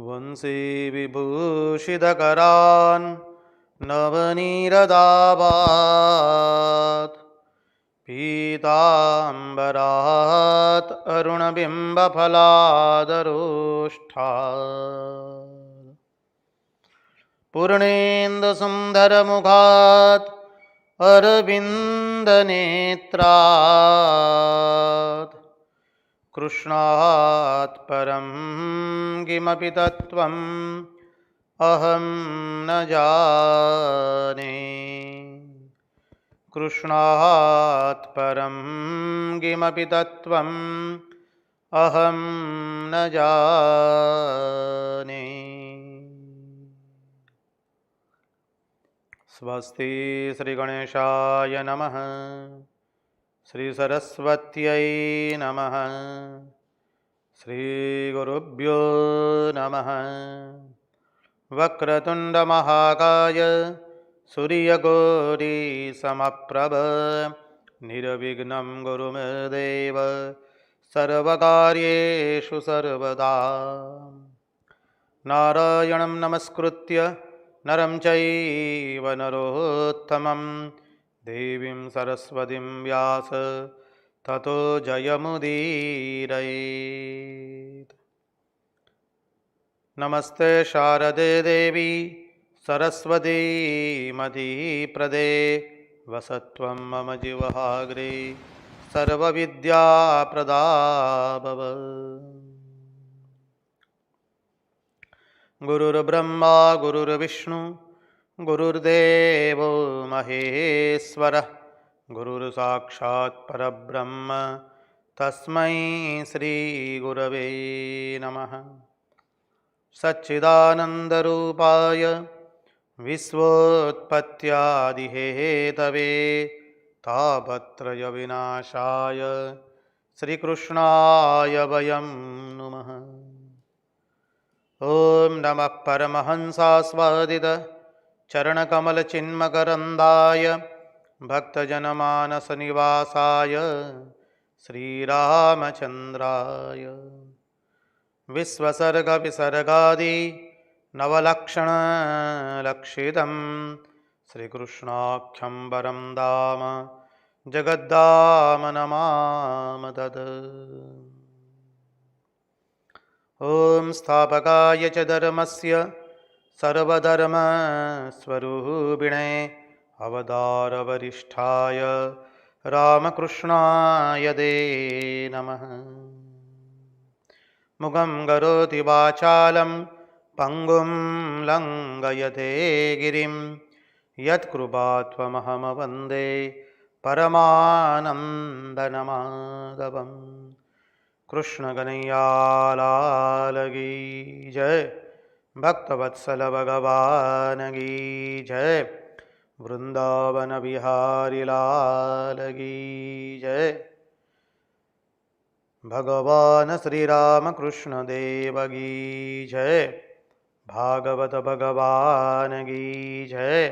वंशी विभूषितकरान् नवनीरदावात् पीताम्बरात् अरुणबिम्बफलादरोष्ठात् पूर्णेन्दुसुन्दरमुखात् अरविन्दनेत्रात् कृष्णात् परं किमपि तत्त्वम् अहं न जाने। कृष्णात् परं किमपि तत्त्वम् अहं न जाने। स्वस्ति श्रीगणेशाय नमः। श्रीसरस्वत्यै नमः। श्रीगुरुभ्यो नमः। वक्रतुण्डमहाकाय सूर्यकोटिसमप्रभ निर्विघ्नं कुरु मे देव सर्वकार्येषु सर्वदा। नारायणं नमस्कृत्य नरं चैव नरोत्तमं देवीं सरस्वतीं व्यास ततो जयमुदीरयेत्। नमस्ते शारदे देवी सरस्वती मदीप्रदे वसत्वं मम जीवहाग्रे सर्वविद्याप्रदा भव। गुरुर्ब्रह्मा गुरुर्विष्णु गुरुर्देवो महेश्वरः गुरुर्साक्षात् परब्रह्म तस्मै श्रीगुरवे नमः। सच्चिदानन्दरूपाय विश्वोत्पत्त्यादिहेतवे तापत्रयविनाशाय श्रीकृष्णाय वयं नुमः। ॐ नमः परमहंसास्वादित चरणकमलचिन्मकरन्दाय भक्तजनमानसनिवासाय श्रीरामचन्द्राय विश्वसर्गविसर्गादि नवलक्षणलक्षितं श्रीकृष्णाख्यं वरं धाम जगद्धाम नमामि तत्। ॐ स्थापकाय च धर्मस्य सर्वधर्मस्वरूपिणे अवतारवरिष्ठाय रामकृष्णाय ते नमः। मुखं करोति वाचालं पङ्गुं लङ्घयते गिरिं यत्कृपात्वमहं वन्दे परमानन्दमाधवम्। कृष्ण कन्हैया लाल की जय। भक्तवत्सल भगवान की जय। वृंदावन बिहारी लाल की जय। भगवान श्री राम कृष्ण देव की जय। भागवत भगवान की जय।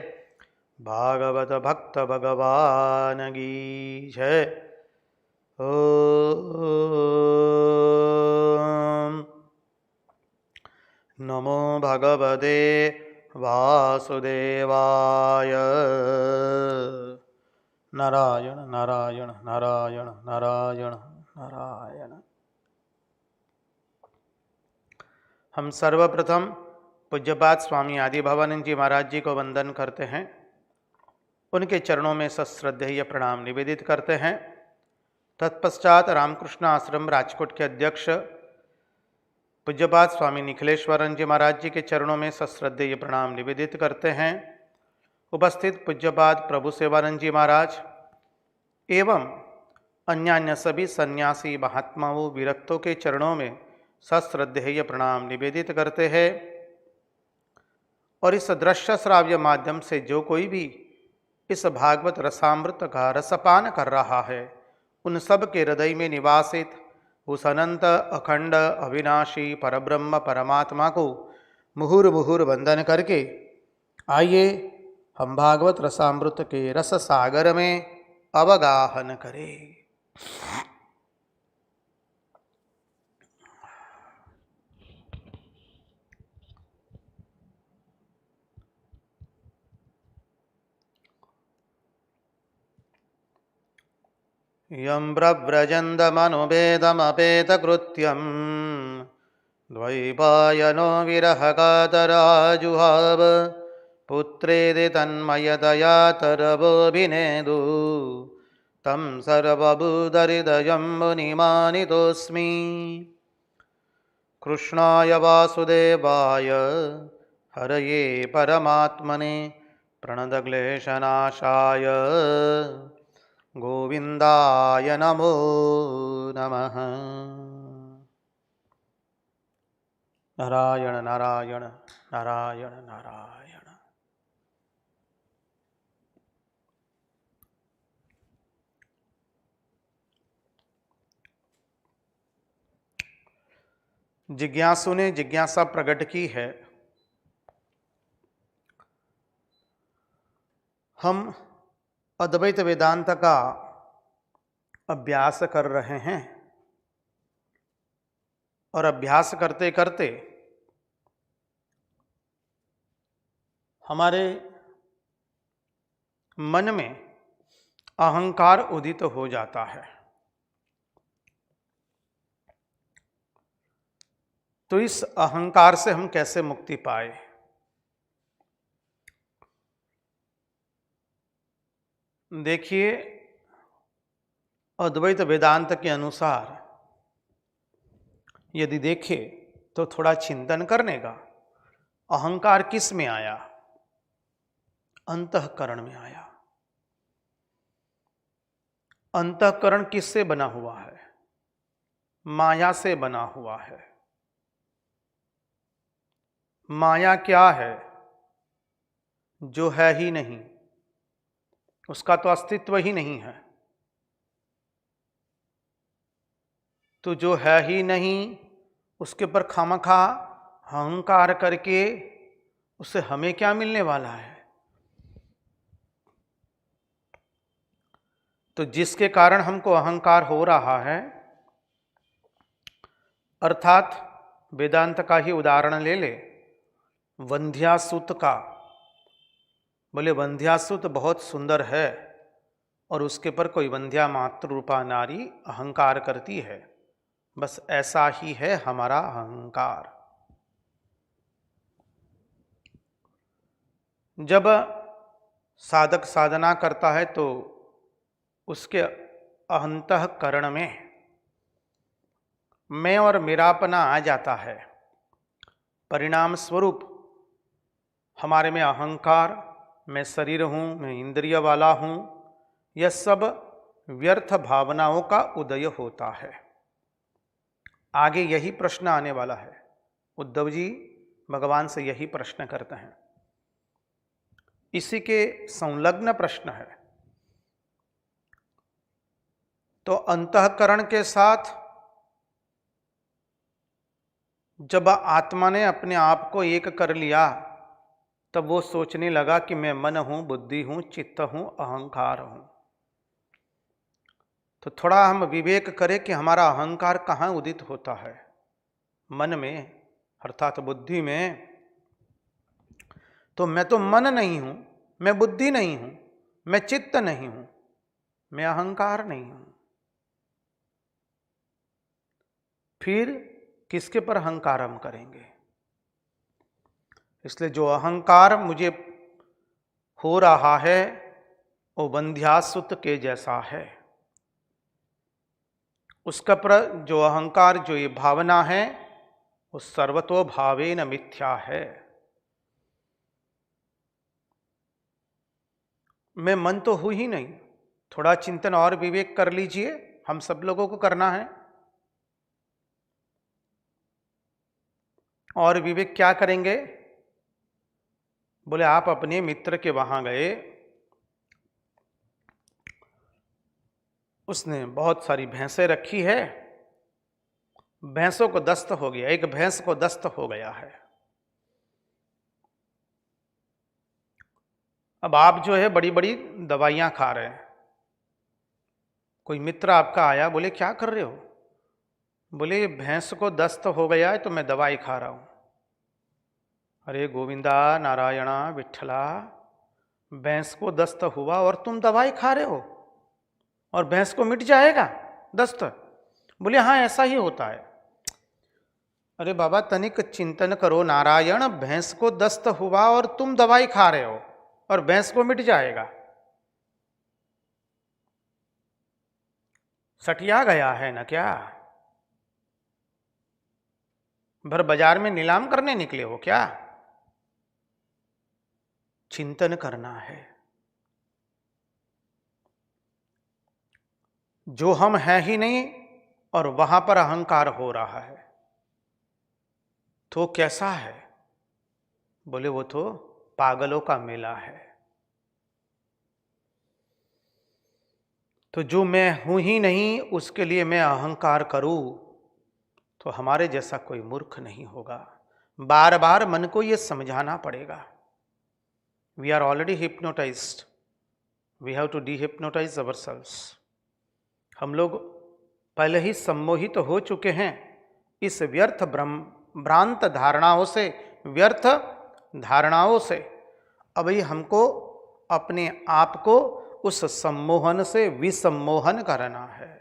भागवत भक्त भगवान की जय। ओम नमो भगवते वासुदेवाय। नारायण नारायण नारायण नारायण नारायण। हम सर्वप्रथम पूज्यपाद स्वामी आदि भवानंद जी महाराज जी को वंदन करते हैं। उनके चरणों में सश्रद्धेय प्रणाम निवेदित करते हैं। तत्पश्चात रामकृष्ण आश्रम राजकोट के अध्यक्ष पूज्यपाद स्वामी निखिलेश्वरन जी महाराज जी के चरणों में सश्रद्धेय प्रणाम निवेदित करते हैं। उपस्थित पूज्यपाद प्रभु सेवानंद जी महाराज एवं अन्यान्य सभी सन्यासी महात्माओं विरक्तों के चरणों में सश्रद्धेय प्रणाम निवेदित करते हैं। और इस दृश्य श्राव्य माध्यम से जो कोई भी इस भागवत रसामृत का रसपान कर रहा है, उन सब के हृदय में निवासित उस अनंत अखंड अविनाशी परब्रह्म परमात्मा को मुहुर मुहुर वंदन करके आइए हम भागवत रसामृत के रस सागर में अवगाहन करें। यं प्रव्रजन्तमनुपेदमपेतकृत्यं द्वैपायनो विरहकातराजुहाव पुत्रेति तन्मयतया तरवोऽभिनेदु तं सर्वभूतहृदयं मुनिमानितोऽस्मि। कृष्णाय वासुदेवाय हरये परमात्मने प्रणतक्लेशनाशाय गोविन्दाय नमो नमः। नारायण नारायण नारायण नारायण। जिज्ञासु ने जिज्ञासा प्रकट की है। हम अद्वैत वेदांत का अभ्यास कर रहे हैं और अभ्यास करते करते हमारे मन में अहंकार उदित हो जाता है। तो इस अहंकार से हम कैसे मुक्ति पाए? देखिए, अद्वैत वेदांत के अनुसार यदि देखें तो थोड़ा चिंतन करने का, अहंकार किस में आया? अंतःकरण में आया। अंतःकरण किससे बना हुआ है? माया से बना हुआ है। माया क्या है? जो है ही नहीं, उसका तो अस्तित्व ही नहीं है। तो जो है ही नहीं उसके पर खामखा अहंकार करके उससे हमें क्या मिलने वाला है? तो जिसके कारण हमको अहंकार हो रहा है, अर्थात वेदांत का ही उदाहरण ले ले, वंध्यासुत का। बोले वंध्यासुत बहुत सुंदर है और उसके पर कोई वंध्या मातृ रूपा नारी अहंकार करती है। बस ऐसा ही है हमारा अहंकार। जब साधक साधना करता है तो उसके अंतःकरण में मैं और मेरापना आ जाता है। परिणाम स्वरूप हमारे में अहंकार, मैं शरीर हूँ, मैं इंद्रिय वाला हूँ, यह सब व्यर्थ भावनाओं का उदय होता है। आगे यही प्रश्न आने वाला है। उद्धव जी भगवान से यही प्रश्न करते हैं। इसी के संलग्न प्रश्न है। तो अंतःकरण के साथ जब आत्मा ने अपने आप को एक कर लिया, तब वो सोचने लगा कि मैं मन हूं, बुद्धि हूं, चित्त हूं, अहंकार हूं। तो थोड़ा हम विवेक करें कि हमारा अहंकार कहाँ उदित होता है? मन में, अर्थात बुद्धि में। तो मैं तो मन नहीं हूं, मैं बुद्धि नहीं हूं, मैं चित्त नहीं हूं, मैं अहंकार नहीं हूं। फिर किसके पर अहंकार हम करेंगे? इसलिए जो अहंकार मुझे हो रहा है वो वंध्यासुत के जैसा है। उसका पर जो अहंकार, जो ये भावना है, वो सर्वतो भावेन मिथ्या है। मैं मन तो हूं ही नहीं। थोड़ा चिंतन और विवेक कर लीजिए, हम सब लोगों को करना है। और विवेक क्या करेंगे? बोले आप अपने मित्र के वहां गए, उसने बहुत सारी भैंसें रखी है, भैंसों को दस्त हो गया, एक भैंस को दस्त हो गया है। अब आप जो है बड़ी बड़ी दवाइयां खा रहे हैं। कोई मित्र आपका आया, बोले क्या कर रहे हो? बोले भैंस को दस्त हो गया है तो मैं दवाई खा रहा हूं। अरे गोविंदा, नारायणा, विठला, भैंस को दस्त हुआ और तुम दवाई खा रहे हो? और भैंस को मिट जाएगा दस्त? बोले हाँ ऐसा ही होता है। अरे बाबा तनिक चिंतन करो नारायण, भैंस को दस्त हुआ और तुम दवाई खा रहे हो और भैंस को मिट जाएगा। सटिया गया है ना क्या? भर बाजार में नीलाम करने निकले हो क्या? चिंतन करना है। जो हम हैं ही नहीं और वहां पर अहंकार हो रहा है, तो कैसा है? बोले वो तो पागलों का मेला है। तो जो मैं हूं ही नहीं उसके लिए मैं अहंकार करूं तो हमारे जैसा कोई मूर्ख नहीं होगा। बार बार मन को यह समझाना पड़ेगा। We are already hypnotised, we have to dehypnotise ourselves. हम लोग पहले ही सम्मोहित हो चुके हैं इस व्यर्थ भ्रांत धारणाओं से, व्यर्थ धारणाओं से। अब ये हमको अपने आप को उस सम्मोहन से विसम्मोहन करना है।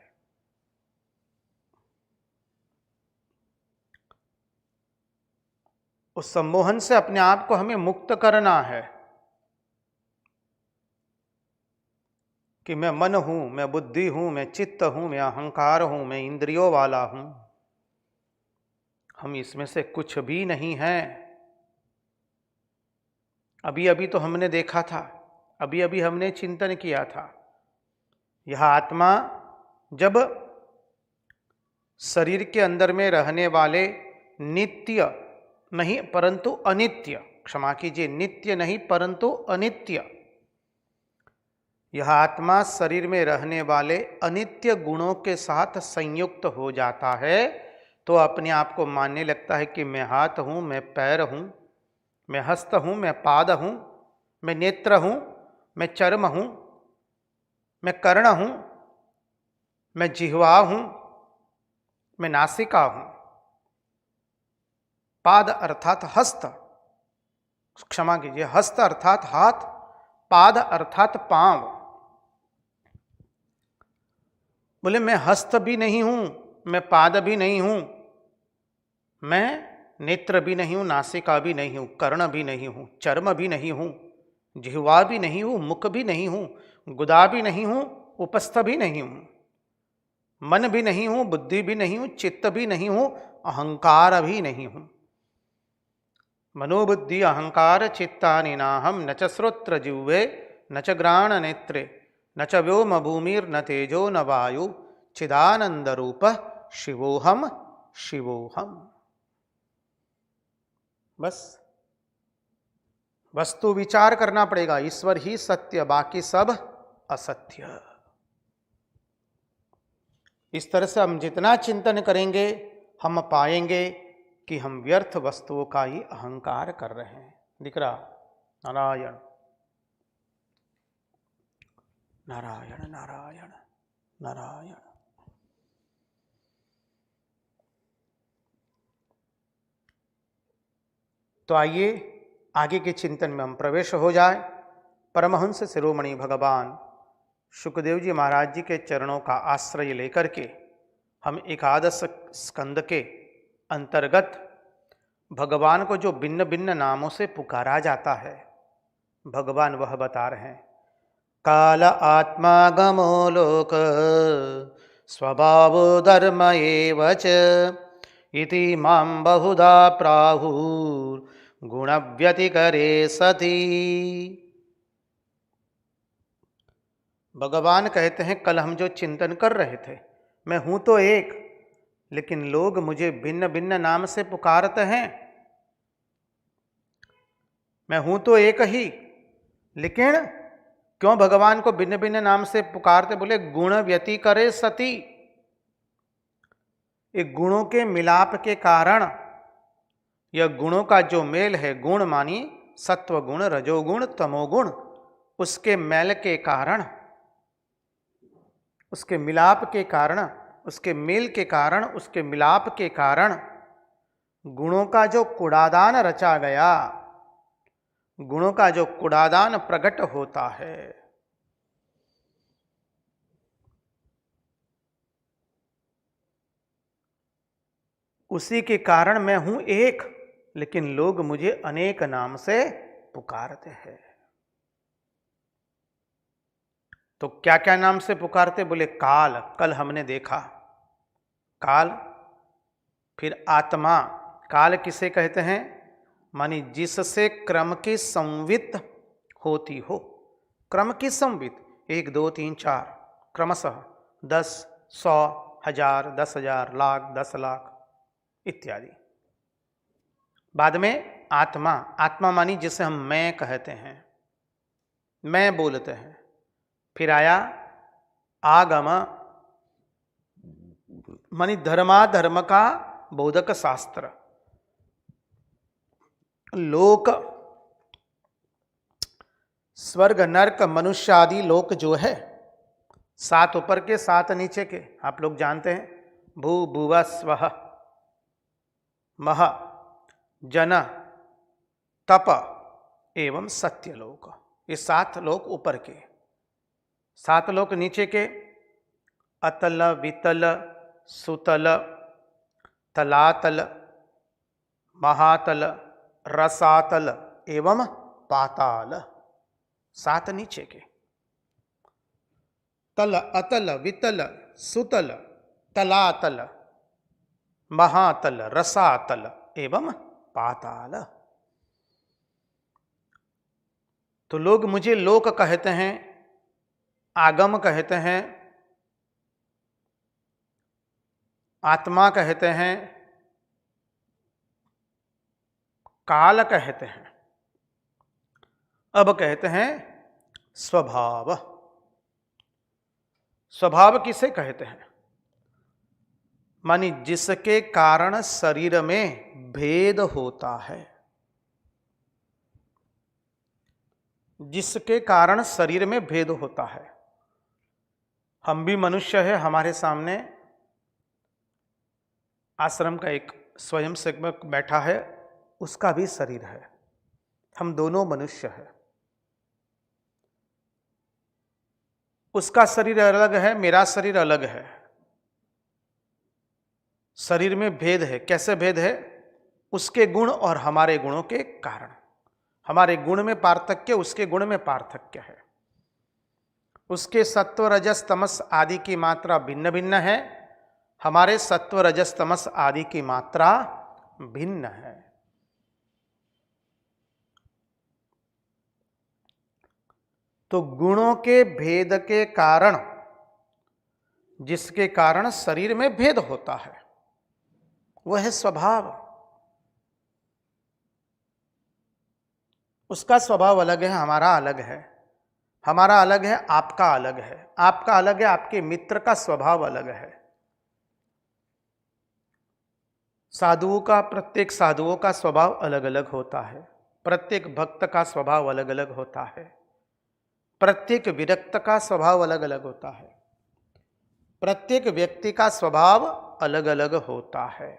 उस सम्मोहन से अपने आप को हमें मुक्त करना है कि मैं मन हूं, मैं बुद्धि हूं, मैं चित्त हूं, मैं अहंकार हूं, मैं इंद्रियों वाला हूं। हम इसमें से कुछ भी नहीं है। अभी अभी तो हमने देखा था, अभी अभी हमने चिंतन किया था, यह आत्मा जब शरीर के अंदर में रहने वाले नित्य नहीं परंतु अनित्य, क्षमा कीजिए, नित्य नहीं परंतु अनित्य, यह आत्मा शरीर में रहने वाले अनित्य गुणों के साथ संयुक्त हो जाता है तो अपने आप को मानने लगता है कि मैं हाथ हूं, मैं पैर हूं, मैं हस्त हूं, मैं पाद हूं, मैं नेत्र हूं, मैं चर्म हूं, मैं कर्ण हूं, मैं जिह्वा हूं, मैं नासिका हूं। पाद अर्थात हस्त, क्षमा कीजिए, हस्त अर्थात हाथ, पाद अर्थात पांव। बोले मैं हस्त भी नहीं हूं, मैं पाद भी नहीं हूं, मैं नेत्र भी नहीं हूं, नासिका भी नहीं हूं, कर्ण भी नहीं हूं, चर्म भी नहीं हूं, जिह्वा भी नहीं हूं, मुख भी नहीं हूं, गुदा भी नहीं हूं, उपस्थ भी नहीं हूं, मन भी नहीं हूं, बुद्धि भी नहीं हूं, चित्त भी नहीं हूं, अहंकार भी नहीं हूं। मनोबुद्धि अहंकार चित्तानि नाहम न च श्रोत्र जिह्वे न च घ्राण नेत्रे न च व्योम भूमिर्न तेजो न वायु चिदानंद रूप शिवोहम शिवोहम। बस वस्तु विचार करना पड़ेगा, ईश्वर ही सत्य, बाकी सब असत्य। इस तरह से हम जितना चिंतन करेंगे हम पाएंगे कि हम व्यर्थ वस्तुओं का ही अहंकार कर रहे हैं। दिख रहा? नारायण नारायण नारायण नारायण। तो आइए आगे के चिंतन में हम प्रवेश हो जाए। परमहंस शिरोमणि भगवान शुकदेव जी महाराज जी के चरणों का आश्रय लेकर के हम एकादश स्कंद के अंतर्गत भगवान को जो भिन्न भिन्न नामों से पुकारा जाता है, भगवान वह बता रहे हैं। काल आत्मा गमो लोक स्वभाव धर्म एव च इति मां बहुधा प्राहुर गुण व्यतिकरे सति। भगवान कहते हैं कल हम जो चिंतन कर रहे थे, मैं हूं तो एक, लेकिन लोग मुझे भिन्न भिन्न नाम से पुकारते हैं। मैं हूं तो एक ही, लेकिन क्यों भगवान को भिन्न भिन्न नाम से पुकारते? बोले गुण व्यतिकरे सति। एक गुणों के मिलाप के कारण, यह गुणों का जो मेल है, गुण मानी सत्व गुण, रजोगुण, तमोगुण, उसके मेल के कारण, उसके मिलाप के कारण, उसके मेल के कारण, उसके मिलाप के कारण गुणों का जो कूड़ादान रचा गया, गुणों का जो कूड़ादान प्रकट होता है, उसी के कारण मैं हूं एक, लेकिन लोग मुझे अनेक नाम से पुकारते हैं। तो क्या क्या नाम से पुकारते? बोले काल, कल हमने देखा काल। फिर आत्मा, काल किसे कहते हैं? मानी जिससे क्रम की संवित होती हो। क्रम की संवित 1 2 3 4 क्रमशः 10 100 1000 10,000 लाख 10 लाख इत्यादि। बाद में आत्मा, आत्मा मानी जिसे हम मैं कहते हैं, मैं बोलते हैं। फिर आया आगम, मानी धर्माधर्म का बोधक शास्त्र। लोक, स्वर्ग नरक मनुष्य आदि लोक जो है, 7 ऊपर के 7 नीचे के, आप लोग जानते हैं। भू भुव स्वः मह जन तप एवं सत्यलोक। ये 7 लोक ऊपर के, 7 लोक नीचे के। अतल वितल सुतल तलातल महातल रसातल एवं पाताल, 7 नीचे के। तल अतल वितल सुतल तलातल महातल रसातल एवं पाताल। तो लोग मुझे लोक कहते हैं, आगम कहते हैं, आत्मा कहते हैं, काल कहते हैं, अब कहते हैं स्वभाव। स्वभाव किसे कहते हैं? मानी जिसके कारण शरीर में भेद होता है, जिसके कारण शरीर में भेद होता है। हम भी मनुष्य है, हमारे सामने आश्रम का एक स्वयं सेवक बैठा है, उसका भी शरीर है, हम दोनों मनुष्य हैं। उसका शरीर अलग है, मेरा शरीर अलग है। शरीर में भेद है। कैसे भेद है? उसके गुण और हमारे गुणों के कारण। हमारे गुण में पार्थक्य, उसके गुण में पार्थक्य है। उसके सत्व रजस तमस आदि की मात्रा भिन्न भिन्न है, हमारे सत्व रजस तमस आदि की मात्रा भिन्न है। तो गुणों के भेद के कारण, जिसके कारण शरीर में भेद होता है, वह है स्वभाव। उसका स्वभाव अलग है, हमारा अलग है। हमारा अलग है, आपका अलग है। आपका अलग है, आपके मित्र का स्वभाव अलग है। साधुओं का, प्रत्येक साधुओं का स्वभाव अलग अलग होता है। प्रत्येक भक्त का स्वभाव अलग अलग होता है। प्रत्येक विरक्त का स्वभाव अलग अलग होता है। प्रत्येक व्यक्ति का स्वभाव अलग अलग होता है।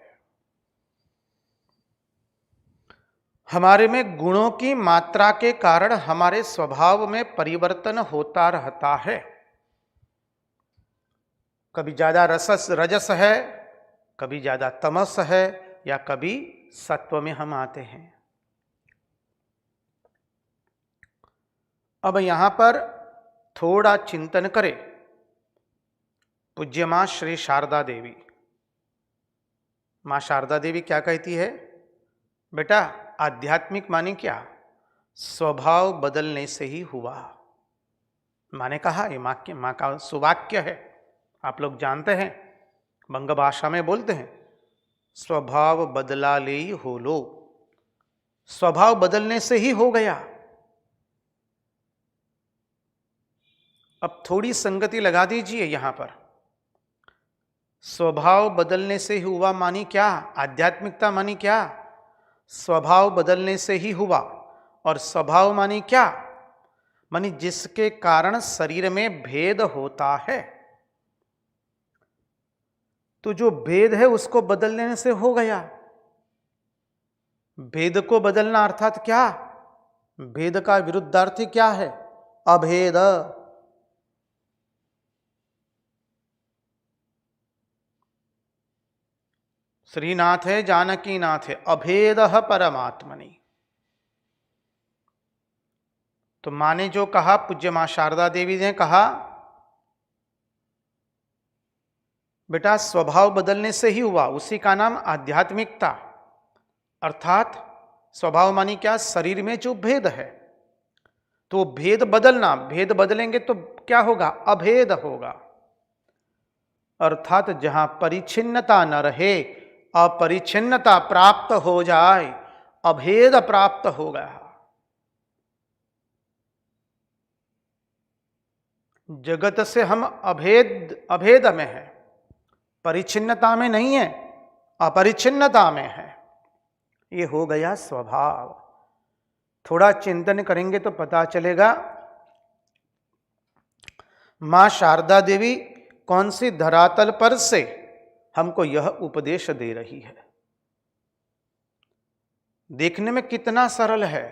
हमारे में गुणों की मात्रा के कारण हमारे स्वभाव में परिवर्तन होता रहता है। कभी ज्यादा रजस है, कभी ज्यादा तमस है, या कभी सत्व में हम आते हैं। अब यहां पर थोड़ा चिंतन करें। पूज्य मां श्री शारदा देवी, मां शारदा देवी क्या कहती है? बेटा, आध्यात्मिक माने क्या? स्वभाव बदलने से ही हुआ। माँ ने कहा, ये माँ का सुवाक्य है, आप लोग जानते हैं, बंग भाषा में बोलते हैं, स्वभाव बदला ले ही हो लो। स्वभाव बदलने से ही हो गया। अब थोड़ी संगति लगा दीजिए यहां पर। स्वभाव बदलने से ही हुआ मानी क्या? आध्यात्मिकता मानी क्या? स्वभाव बदलने से ही हुआ। और स्वभाव मानी क्या? मानी जिसके कारण शरीर में भेद होता है। तो जो भेद है उसको बदलने से हो गया। भेद को बदलना अर्थात क्या? भेद का विरुद्धार्थी क्या है? अभेद। श्रीनाथ है, जानकी नाथ है, अभेद परमात्मनि। तो माँ ने जो कहा, पूज्य माँ शारदा देवी ने कहा, बेटा स्वभाव बदलने से ही हुआ, उसी का नाम आध्यात्मिकता। अर्थात स्वभाव मानी क्या? शरीर में जो भेद है, तो भेद बदलना, भेद बदलेंगे तो क्या होगा? अभेद होगा। अर्थात जहां परिच्छिन्नता न रहे, अपरिच्छिन्नता प्राप्त हो जाए, अभेद प्राप्त हो गया। जगत से हम अभेद में है, परिच्छिन्नता में नहीं है, अपरिच्छिन्नता में है। ये हो गया स्वभाव। थोड़ा चिंतन करेंगे तो पता चलेगा मां शारदा देवी कौन सी धरातल पर से हमको यह उपदेश दे रही है। देखने में कितना सरल है,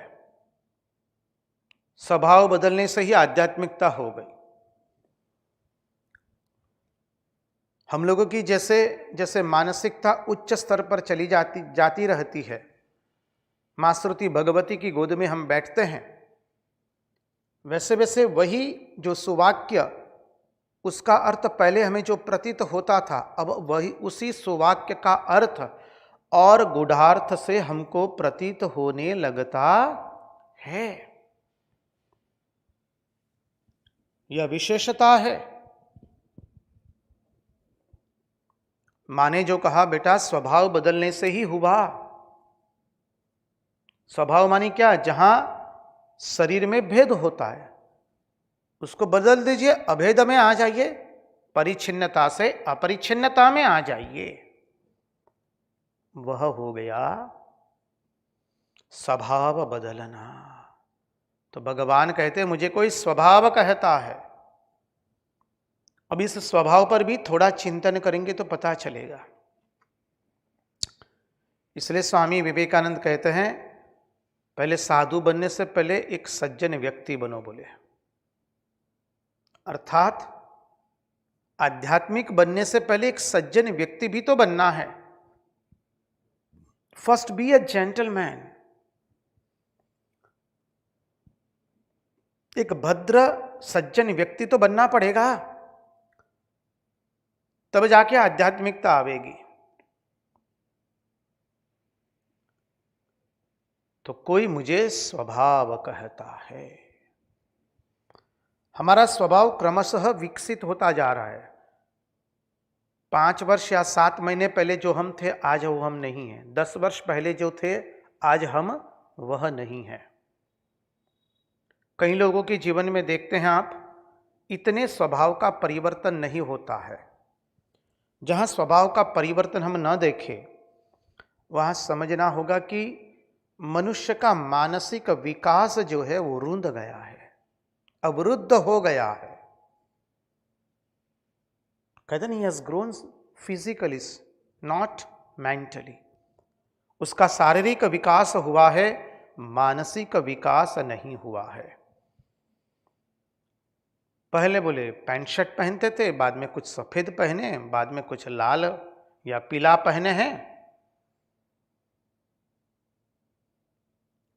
स्वभाव बदलने से ही आध्यात्मिकता हो गई। हम लोगों की जैसे जैसे मानसिकता उच्च स्तर पर चली जाती रहती है, मां श्रुति भगवती की गोद में हम बैठते हैं, वैसे वैसे वही जो सुवाक्य, उसका अर्थ पहले हमें जो प्रतीत होता था, अब वही उसी सुवाक्य का अर्थ और गूढ़ार्थ से हमको प्रतीत होने लगता है। यह विशेषता है। माँ ने जो कहा, बेटा स्वभाव बदलने से ही हुआ। स्वभाव मानी क्या? जहां शरीर में भेद होता है उसको बदल दीजिए, अभेद में आ जाइए, परिच्छिन्नता से अपरिच्छिन्नता में आ जाइए। वह हो गया स्वभाव बदलना। तो भगवान कहते हैं, मुझे कोई स्वभाव कहता है। अब इस स्वभाव पर भी थोड़ा चिंतन करेंगे तो पता चलेगा। इसलिए स्वामी विवेकानंद कहते हैं, पहले साधु बनने से पहले एक सज्जन व्यक्ति बनो, बोले। अर्थात आध्यात्मिक बनने से पहले एक सज्जन व्यक्ति भी तो बनना है। फर्स्ट बी ए जेंटलमैन, एक भद्र सज्जन व्यक्ति तो बनना पड़ेगा, तब जाके आध्यात्मिकता आवेगी। तो कोई मुझे स्वभाव कहता है। हमारा स्वभाव क्रमशः विकसित होता जा रहा है। 5 वर्ष या 7 महीने पहले जो हम थे, आज वो हम नहीं हैं। 10 वर्ष पहले जो थे, आज हम वह नहीं हैं। कई लोगों के जीवन में देखते हैं आप, इतने स्वभाव का परिवर्तन नहीं होता है। जहां स्वभाव का परिवर्तन हम न देखें, वहां समझना होगा कि मनुष्य का मानसिक विकास जो है वो रुंध गया है, अवरुद्ध हो गया है। कहते नहीं, has grown physically not mentally. उसका शारीरिक विकास हुआ है, मानसिक विकास नहीं हुआ है। पहले बोले पैंट शर्ट पहनते थे, बाद में कुछ सफेद पहने, बाद में कुछ लाल या पीला पहने हैं।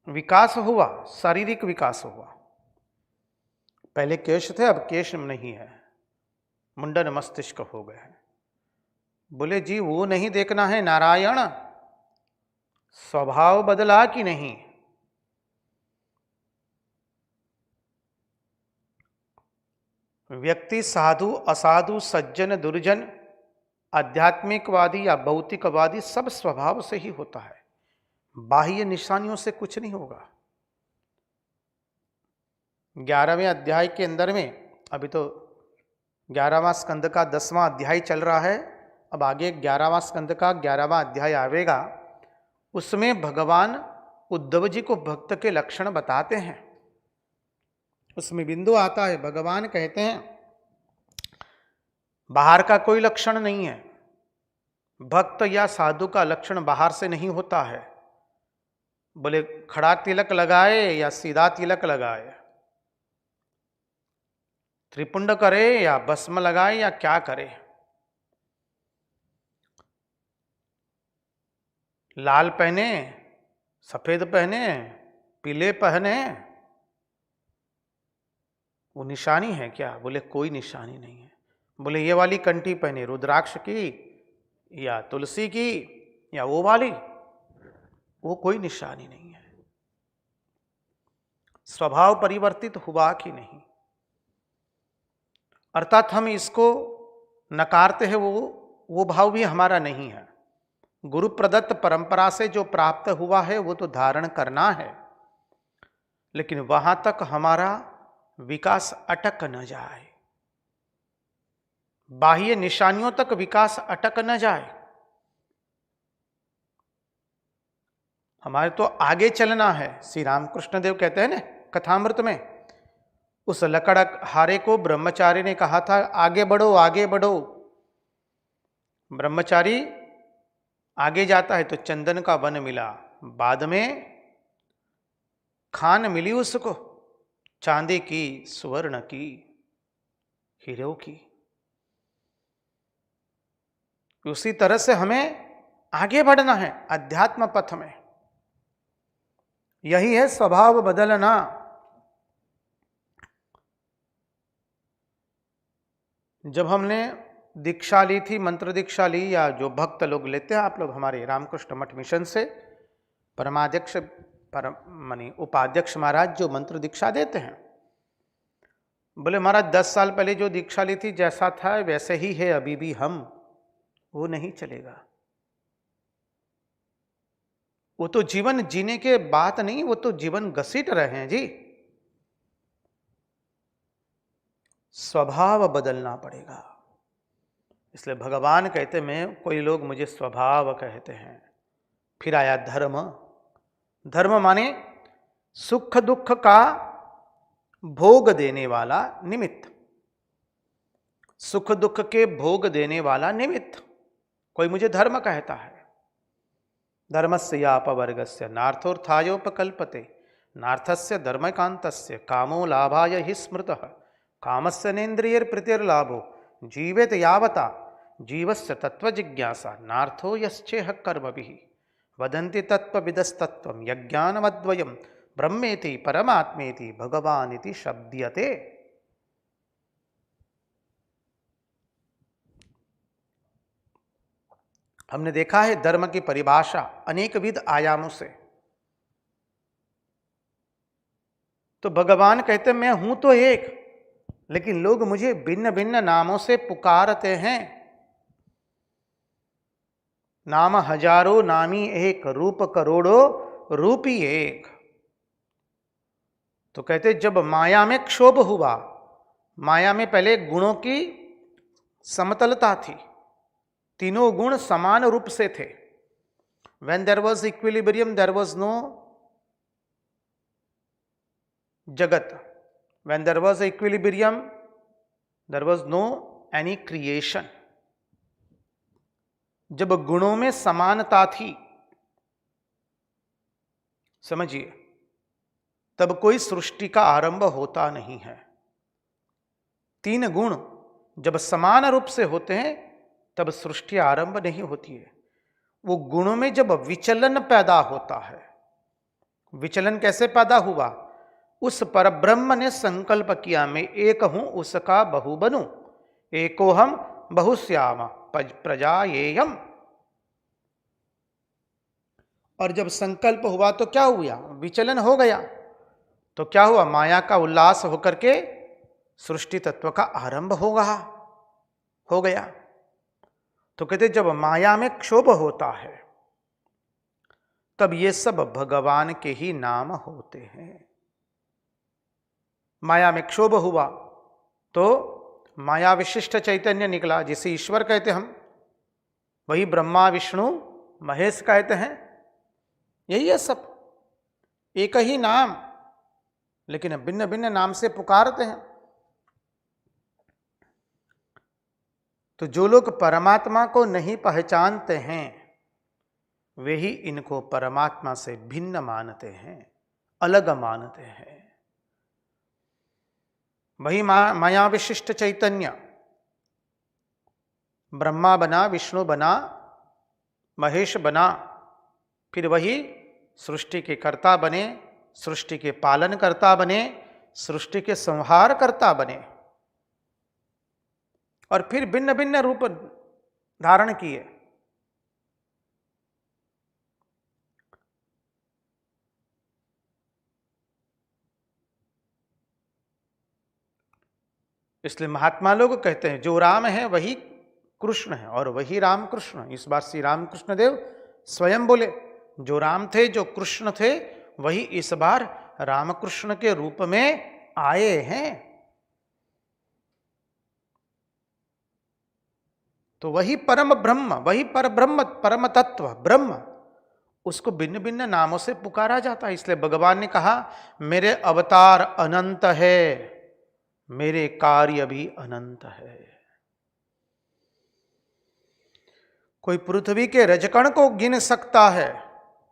विकास हुआ, शारीरिक विकास हुआ। पहले केश थे, अब केश नहीं है, मुंडन मस्तिष्क हो गए हैं। बोले जी वो नहीं देखना है नारायण, स्वभाव बदला कि नहीं। व्यक्ति साधु असाधु, सज्जन दुर्जन, आध्यात्मिकवादी या भौतिकवादी, सब स्वभाव से ही होता है। बाह्य निशानियों से कुछ नहीं होगा। 11वें अध्याय के अंदर में, अभी तो 11वां स्कंद का 10वां अध्याय चल रहा है, अब आगे 11वां स्कंद का 11वां अध्याय आवेगा। उसमें भगवान उद्धव जी को भक्त के लक्षण बताते हैं। उसमें बिंदु आता है, भगवान कहते हैं बाहर का कोई लक्षण नहीं है। भक्त या साधु का लक्षण बाहर से नहीं होता है। बोले खड़ा तिलक लगाए या सीधा तिलक लगाए, त्रिपुंड करे या भस्म लगाए या क्या करे, लाल पहने, सफेद पहने, पीले पहने, वो निशानी है क्या? बोले कोई निशानी नहीं है। बोले ये वाली कंठी पहने रुद्राक्ष की या तुलसी की या वो वाली, वो कोई निशानी नहीं है। स्वभाव परिवर्तित हुआ कि नहीं, अर्थात हम इसको नकारते हैं, वो भाव भी हमारा नहीं है। गुरु प्रदत्त परंपरा से जो प्राप्त हुआ है वो तो धारण करना है, लेकिन वहां तक हमारा विकास अटक न जाए, बाह्य निशानियों तक विकास अटक न जाए। हमारे तो आगे चलना है। श्री रामकृष्ण देव कहते हैं ना कथामृत में, उस लकड़हारे को ब्रह्मचारी ने कहा था आगे बढ़ो आगे बढ़ो। ब्रह्मचारी आगे जाता है तो चंदन का वन मिला, बाद में खान मिली उसको, चांदी की, स्वर्ण की, हीरो की। उसी तरह से हमें आगे बढ़ना है अध्यात्म पथ में। यही है स्वभाव बदलना। जब हमने दीक्षा ली थी, मंत्र दीक्षा ली, या जो भक्त लोग लेते हैं, आप लोग हमारे रामकृष्ण मठ मिशन से परमाध्यक्ष मानी उपाध्यक्ष महाराज जो मंत्र दीक्षा देते हैं, बोले महाराज 10 साल पहले जो दीक्षा ली थी जैसा था वैसे ही है अभी भी हम, वो नहीं चलेगा। वो तो जीवन जीने के बात नहीं, वो तो जीवन घसीट रहे हैं जी। स्वभाव बदलना पड़ेगा। इसलिए भगवान कहते मैं, कोई लोग मुझे स्वभाव कहते हैं। फिर आया धर्म। धर्म माने सुख दुख का भोग देने वाला निमित्त, सुख दुख के भोग देने वाला निमित्त, कोई मुझे धर्म कहता है। धर्मस्य यापवर्गस्य नार्थोत्थायोपकल्पते, नार्थस्य धर्मकान्तस्य कामो लाभाय हि स्मृतः, कामस्य नेन्द्रियैर्प्रीतिर्लाभो जीवेत यावता जीवस्य तत्त्वजिज्ञासा, नार्थो यश्चेह कर्मभिः वदन्ति तत्त्वविदस्तत्त्वं यज्ञानमद्वयं ब्रह्मेति परमात्मेति भगवानिति शब्द्यते। हमने देखा है धर्म की परिभाषा अनेक विध आयामों से। तो भगवान कहते मैं हूं तो एक, लेकिन लोग मुझे भिन्न भिन्न नामों से पुकारते हैं। नाम हजारों नामी एक, रूप करोड़ों रूपी एक। तो कहते जब माया में क्षोभ हुआ, माया में पहले गुणों की समतलता थी, तीनों गुण समान रूप से थे। When there was equilibrium, there was no jagat. When there was equilibrium, there was no any creation. जब गुणों में समानता थी, समझिए, तब कोई सृष्टि का आरंभ होता नहीं है। तीन गुण जब समान रूप से होते हैं तब सृष्टि आरंभ नहीं होती है। वो गुणों में जब विचलन पैदा होता है, विचलन कैसे पैदा हुआ? उस परब्रह्म ने संकल्प किया मैं एक हूं, उसका बहु बनूं, एकोहम बहुश्याम प्रजायेयम। और जब संकल्प हुआ तो क्या हुआ? विचलन हो गया। तो क्या हुआ? माया का उल्लास होकर के सृष्टि तत्व का आरंभ हो गया। तो कहते जब माया में क्षोभ होता है तब ये सब भगवान के ही नाम होते हैं। माया में क्षोभ हुआ तो माया विशिष्ट चैतन्य निकला, जिसे ईश्वर कहते हम, वही ब्रह्मा विष्णु महेश कहते हैं। यही है सब, एक ही नाम, लेकिन भिन्न भिन्न नाम से पुकारते हैं। तो जो लोग परमात्मा को नहीं पहचानते हैं वे ही इनको परमात्मा से भिन्न मानते हैं, अलग मानते हैं। वही माया विशिष्ट चैतन्य ब्रह्मा बना, विष्णु बना, महेश बना, फिर वही सृष्टि के कर्ता बने, सृष्टि के पालन कर्ता बने, सृष्टि के संहार कर्ता बने और फिर भिन्न भिन्न रूप धारण किए। इसलिए महात्मा लोग कहते हैं जो राम है वही कृष्ण है और वही राम कृष्ण। इस बात श्री रामकृष्ण देव स्वयं बोले, जो राम थे, जो कृष्ण थे, वही इस बार रामकृष्ण के रूप में आए हैं। तो वही परम ब्रह्म, वही पर ब्रह्म, परम तत्व ब्रह्म, उसको भिन्न भिन्न नामों से पुकारा जाता है। इसलिए भगवान ने कहा मेरे अवतार अनंत है, मेरे कार्य भी अनंत है। कोई पृथ्वी के रजकण को गिन सकता है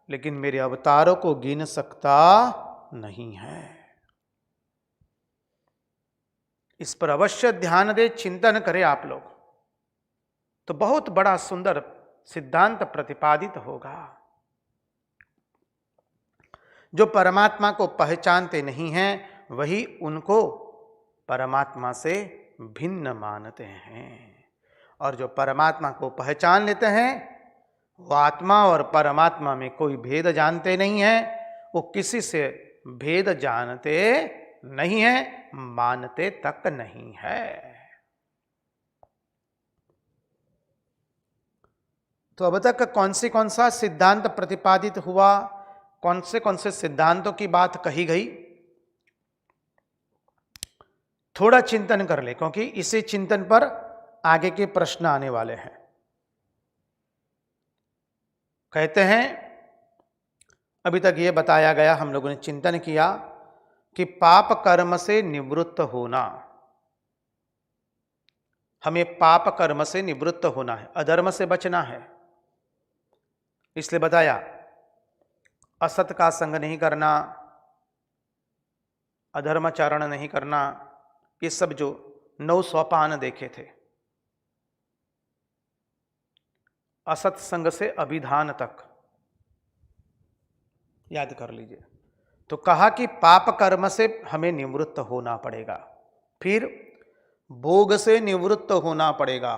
लेकिन मेरे अवतारों को गिन सकता नहीं है। इस पर अवश्य ध्यान दे, चिंतन करें आप लोग, तो बहुत बड़ा सुंदर सिद्धांत प्रतिपादित होगा। जो परमात्मा को पहचानते नहीं हैं वही उनको परमात्मा से भिन्न मानते हैं, और जो परमात्मा को पहचान लेते हैं वो आत्मा और परमात्मा में कोई भेद जानते नहीं हैं, वो किसी से भेद जानते नहीं हैं, मानते तक नहीं है। तो अब तक कौन सा सिद्धांत प्रतिपादित हुआ, कौन से सिद्धांतों की बात कही गई, थोड़ा चिंतन कर ले, क्योंकि इसी चिंतन पर आगे के प्रश्न आने वाले हैं। कहते हैं अभी तक ये बताया गया, हम लोगों ने चिंतन किया कि पाप कर्म से निवृत्त होना, हमें पाप कर्म से निवृत्त होना है, अधर्म से बचना है। इसलिए बताया असत का संग नहीं करना, अधर्माचरण नहीं करना, ये सब जो 9 सोपान देखे थे, असत संग से अभिधान तक याद कर लीजिए। तो कहा कि पाप कर्म से हमें निवृत्त होना पड़ेगा, फिर भोग से निवृत्त होना पड़ेगा,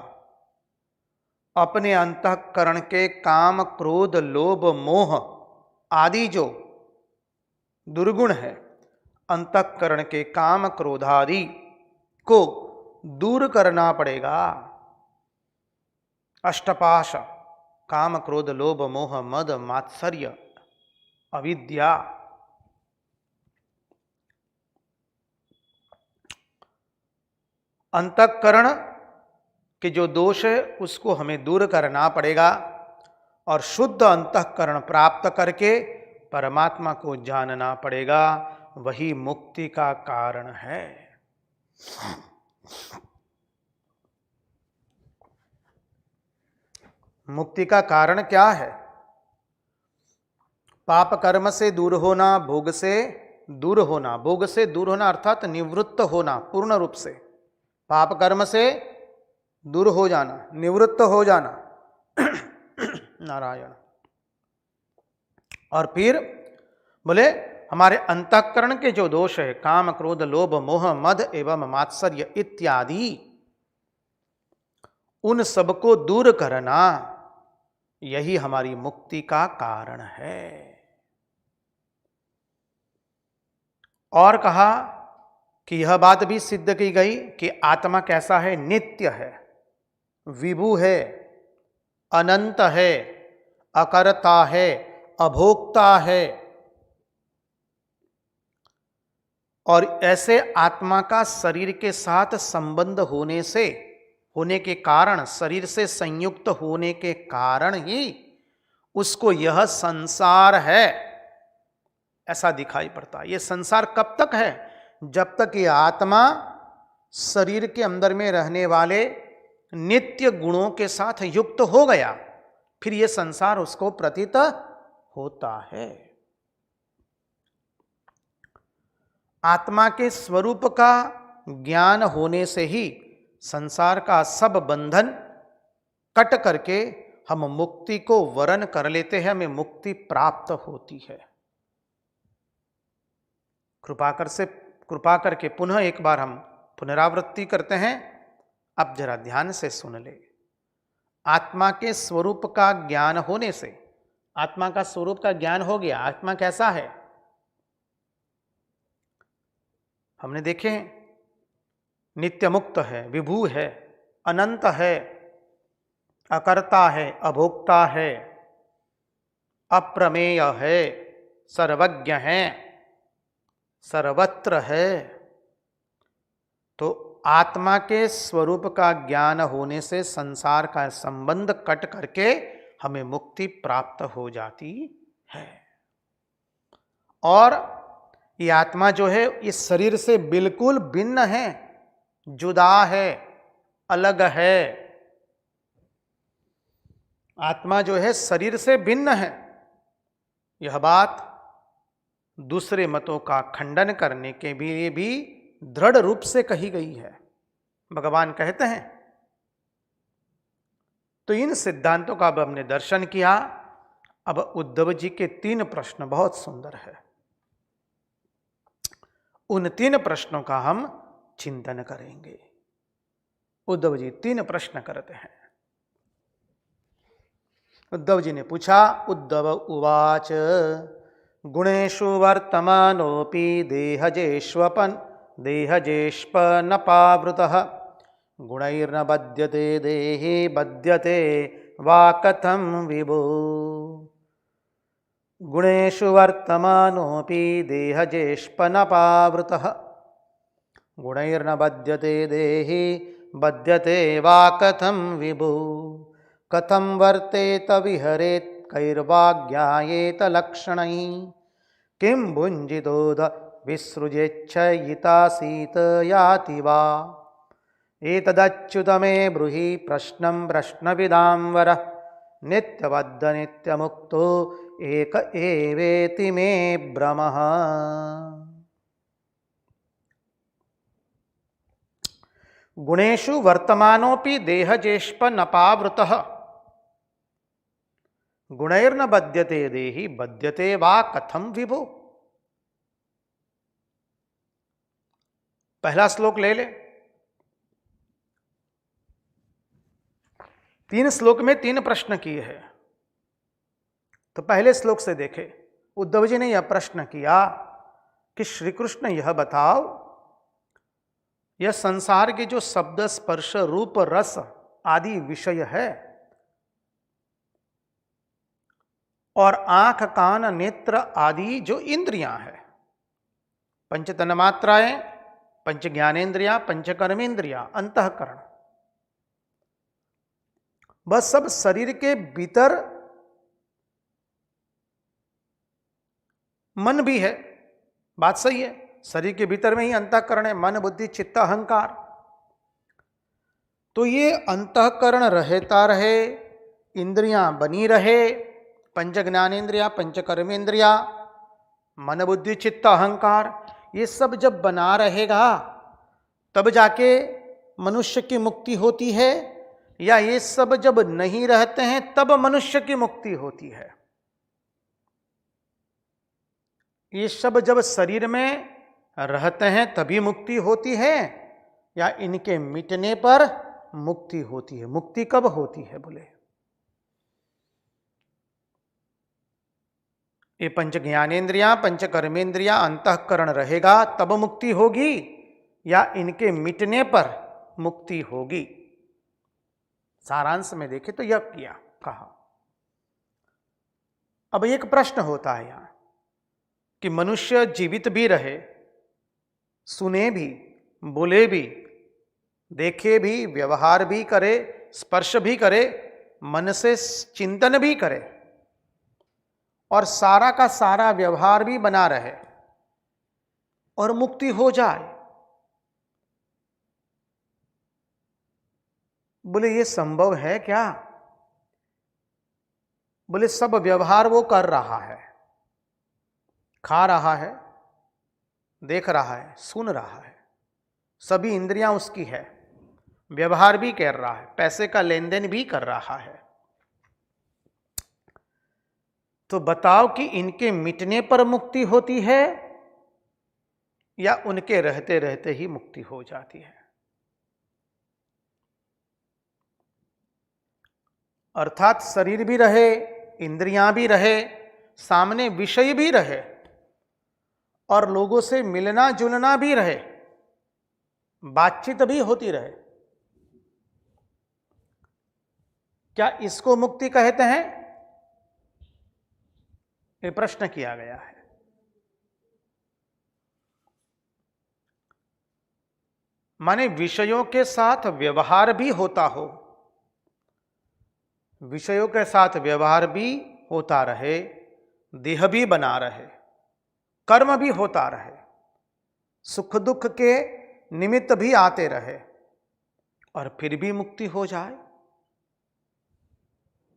अपने अंतःकरण के काम क्रोध लोभ मोह आदि जो दुर्गुण है, अंतःकरण के काम क्रोध आदि को दूर करना पड़ेगा। अष्टपाश, काम क्रोध लोभ मोह मद मात्सर्य अविद्या, अंतःकरण के जो दोष है उसको हमें दूर करना पड़ेगा और शुद्ध अंतःकरण प्राप्त करके परमात्मा को जानना पड़ेगा। वही मुक्ति का कारण है। मुक्ति का कारण क्या है? पाप कर्म से दूर होना, भोग से दूर होना। भोग से दूर होना अर्थात निवृत्त होना पूर्ण रूप से, पाप कर्म से दूर हो जाना, निवृत्त हो जाना नारायण। और फिर बोले हमारे अंतःकरण के जो दोष है, काम क्रोध लोभ मोह मद एवं मात्सर्य इत्यादि, उन सबको दूर करना, यही हमारी मुक्ति का कारण है। और कहा कि यह बात भी सिद्ध की गई कि आत्मा कैसा है? नित्य है, विभु है, अनंत है, अकर्ता है, अभोक्ता है। और ऐसे आत्मा का शरीर के साथ संबंध होने के कारण, शरीर से संयुक्त होने के कारण ही उसको यह संसार है ऐसा दिखाई पड़ता है। यह संसार कब तक है? जब तक ये आत्मा शरीर के अंदर में रहने वाले नित्य गुणों के साथ युक्त हो गया, फिर यह संसार उसको प्रतीत होता है। आत्मा के स्वरूप का ज्ञान होने से ही संसार का सब बंधन कट करके हम मुक्ति को वरण कर लेते हैं, हमें मुक्ति प्राप्त होती है। कृपा करके पुनः एक बार हम पुनरावृत्ति करते हैं। अब जरा ध्यान से सुन ले। आत्मा के स्वरूप का ज्ञान होने से, आत्मा का स्वरूप का ज्ञान हो गया। आत्मा कैसा है हमने देखे हैं, नित्य मुक्त है, विभू है, अनंत है, अकर्ता है, अभोक्ता है, अप्रमेय है, सर्वज्ञ है, सर्वत्र है। तो आत्मा के स्वरूप का ज्ञान होने से संसार का संबंध कट करके हमें मुक्ति प्राप्त हो जाती है। और ये आत्मा जो है इस शरीर से बिल्कुल भिन्न है, जुदा है, अलग है। आत्मा जो है शरीर से भिन्न है। यह बात दूसरे मतों का खंडन करने के लिए भी दृढ़ रूप से कही गई है। भगवान कहते हैं, तो इन सिद्धांतों का अब हमने दर्शन किया। अब उद्धव जी के 3 प्रश्न बहुत सुंदर है। उन 3 प्रश्नों का हम चिंतन करेंगे। उद्धव जी 3 प्रश्न करते हैं। उद्धव जी ने पूछा, उद्धव उवाच गुणेषु वर्तमानोऽपि देहजेष्वपनपावृतः गुणैर्न बध्यते देहे बध्यते वा कथं विभो। गुणेषु वर्तमानोऽपि देहजेष्पनपावृतः गुणैर्न बध्यते देहि बध्यते वा कथं विभो। कथं वर्तेत विहरेत् कैर्वाज्ञायेत लक्षणैः किं भुञ्जितोऽध विसृजेच्छयितासीत याति वा। एतदच्युत मे ब्रूहि प्रश्नं प्रश्नविदां वरः नित्यबद्ध नित्यमुक्तो एक एवेति मे भ्रमः। गुणेषु वर्तमानोऽपि देहजेष्पनपावृतः गुणैर्न बध्यते देहि बध्यते वा कथं विभो। पहला श्लोक ले ले। 3 श्लोक में 3 प्रश्न किए हैं। तो पहले श्लोक से देखे, उद्धव जी ने यह प्रश्न किया कि श्री कृष्ण यह बताओ, यह संसार के जो शब्द स्पर्श रूप रस आदि विषय है और आंख कान नेत्र आदि जो इंद्रियां हैं, पंच तन्मात्राएं, पंच ज्ञानेन्द्रियां, पंच कर्मेंद्रियां, अंतःकरण, बस सब शरीर के भीतर मन भी है। बात सही है, शरीर के भीतर में ही अंतःकरण है, मन बुद्धि चित्त अहंकार। तो ये अंतःकरण रहता रहे, इंद्रियां बनी रहे, पंच ज्ञानेन्द्रिया, पंच कर्मेंद्रिया, मन बुद्धि चित्त अहंकार, ये सब जब बना रहेगा तब जाके मनुष्य की मुक्ति होती है, या ये सब जब नहीं रहते हैं तब मनुष्य की मुक्ति होती है। ये सब जब शरीर में रहते हैं तभी मुक्ति होती है, या इनके मिटने पर मुक्ति होती है। मुक्ति कब होती है बोले, ये पंच ज्ञानेन्द्रियां, पंच कर्मेंद्रियां, अंतःकरण रहेगा तब मुक्ति होगी, या इनके मिटने पर मुक्ति होगी। सारांश में देखें तो यह किया कहा। अब एक प्रश्न होता है यहां कि मनुष्य जीवित भी रहे, सुने भी, बोले भी, देखे भी, व्यवहार भी करे, स्पर्श भी करे, मन से चिंतन भी करे और सारा का सारा व्यवहार भी बना रहे और मुक्ति हो जाए। बोले ये संभव है क्या? बोले सब व्यवहार वो कर रहा है, खा रहा है, देख रहा है, सुन रहा है, सभी इंद्रियां उसकी है, व्यवहार भी कर रहा है, पैसे का लेन देन भी कर रहा है, तो बताओ कि इनके मिटने पर मुक्ति होती है या उनके रहते रहते ही मुक्ति हो जाती है? अर्थात शरीर भी रहे, इंद्रियां भी रहे, सामने विषय भी रहे और लोगों से मिलना जुलना भी रहे, बातचीत भी होती रहे, क्या इसको मुक्ति कहते हैं? ये प्रश्न किया गया है। माने विषयों के साथ व्यवहार भी होता हो, विषयों के साथ व्यवहार भी होता रहे, देह भी बना रहे, कर्म भी होता रहे, सुख दुख के निमित्त भी आते रहे और फिर भी मुक्ति हो जाए।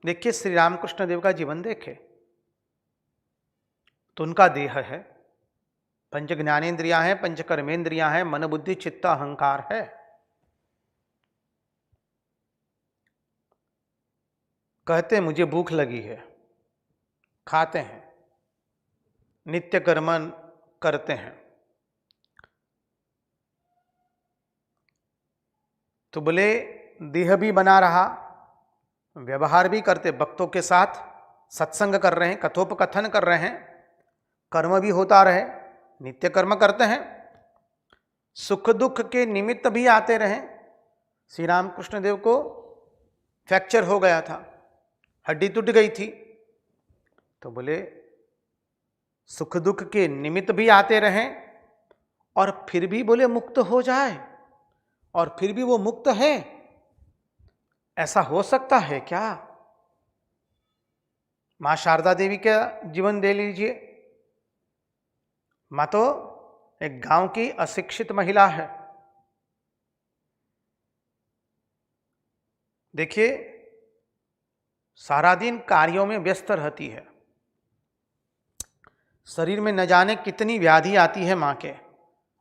देखिए श्री रामकृष्ण देव का जीवन देखे तो उनका देह है, पंच ज्ञानेन्द्रियां हैं, पंच कर्मेंद्रियां हैं, मन बुद्धि चित्त अहंकार है। कहते हैं मुझे भूख लगी है, खाते हैं, नित्य कर्म करते हैं। तो बोले देह भी बना रहा, व्यवहार भी करते, भक्तों के साथ सत्संग कर रहे हैं, कथोपकथन कर रहे हैं, कर्म भी होता रहे, नित्य कर्म करते हैं, सुख दुख के निमित्त भी आते रहे। श्री रामकृष्ण देव को फ्रैक्चर हो गया था, हड्डी टूट गई थी, तो बोले सुख दुख के निमित्त भी आते रहें और फिर भी बोले मुक्त हो जाए, और फिर भी वो मुक्त है। ऐसा हो सकता है क्या? मां शारदा देवी का जीवन दे लीजिए। मां तो एक गांव की अशिक्षित महिला है। देखिए सारा दिन कार्यों में व्यस्त रहती है, शरीर में न जाने कितनी व्याधि आती है मां के,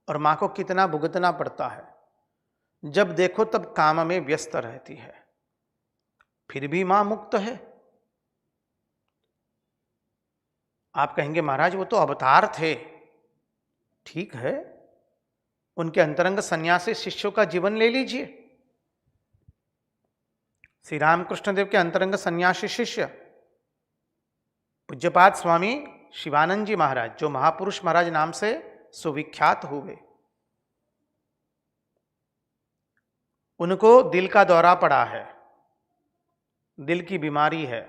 और मां को कितना भुगतना पड़ता है। जब देखो तब काम में व्यस्त रहती है, फिर भी मां मुक्त है। आप कहेंगे महाराज वो तो अवतार थे। ठीक है, उनके अंतरंग सन्यासी शिष्यों का जीवन ले लीजिए। श्री रामकृष्ण देव के अंतरंग सन्यासी शिष्य पूज्यपाद स्वामी शिवानंद जी महाराज, जो महापुरुष महाराज नाम से सुविख्यात हुए, उनको दिल का दौरा पड़ा है, दिल की बीमारी है,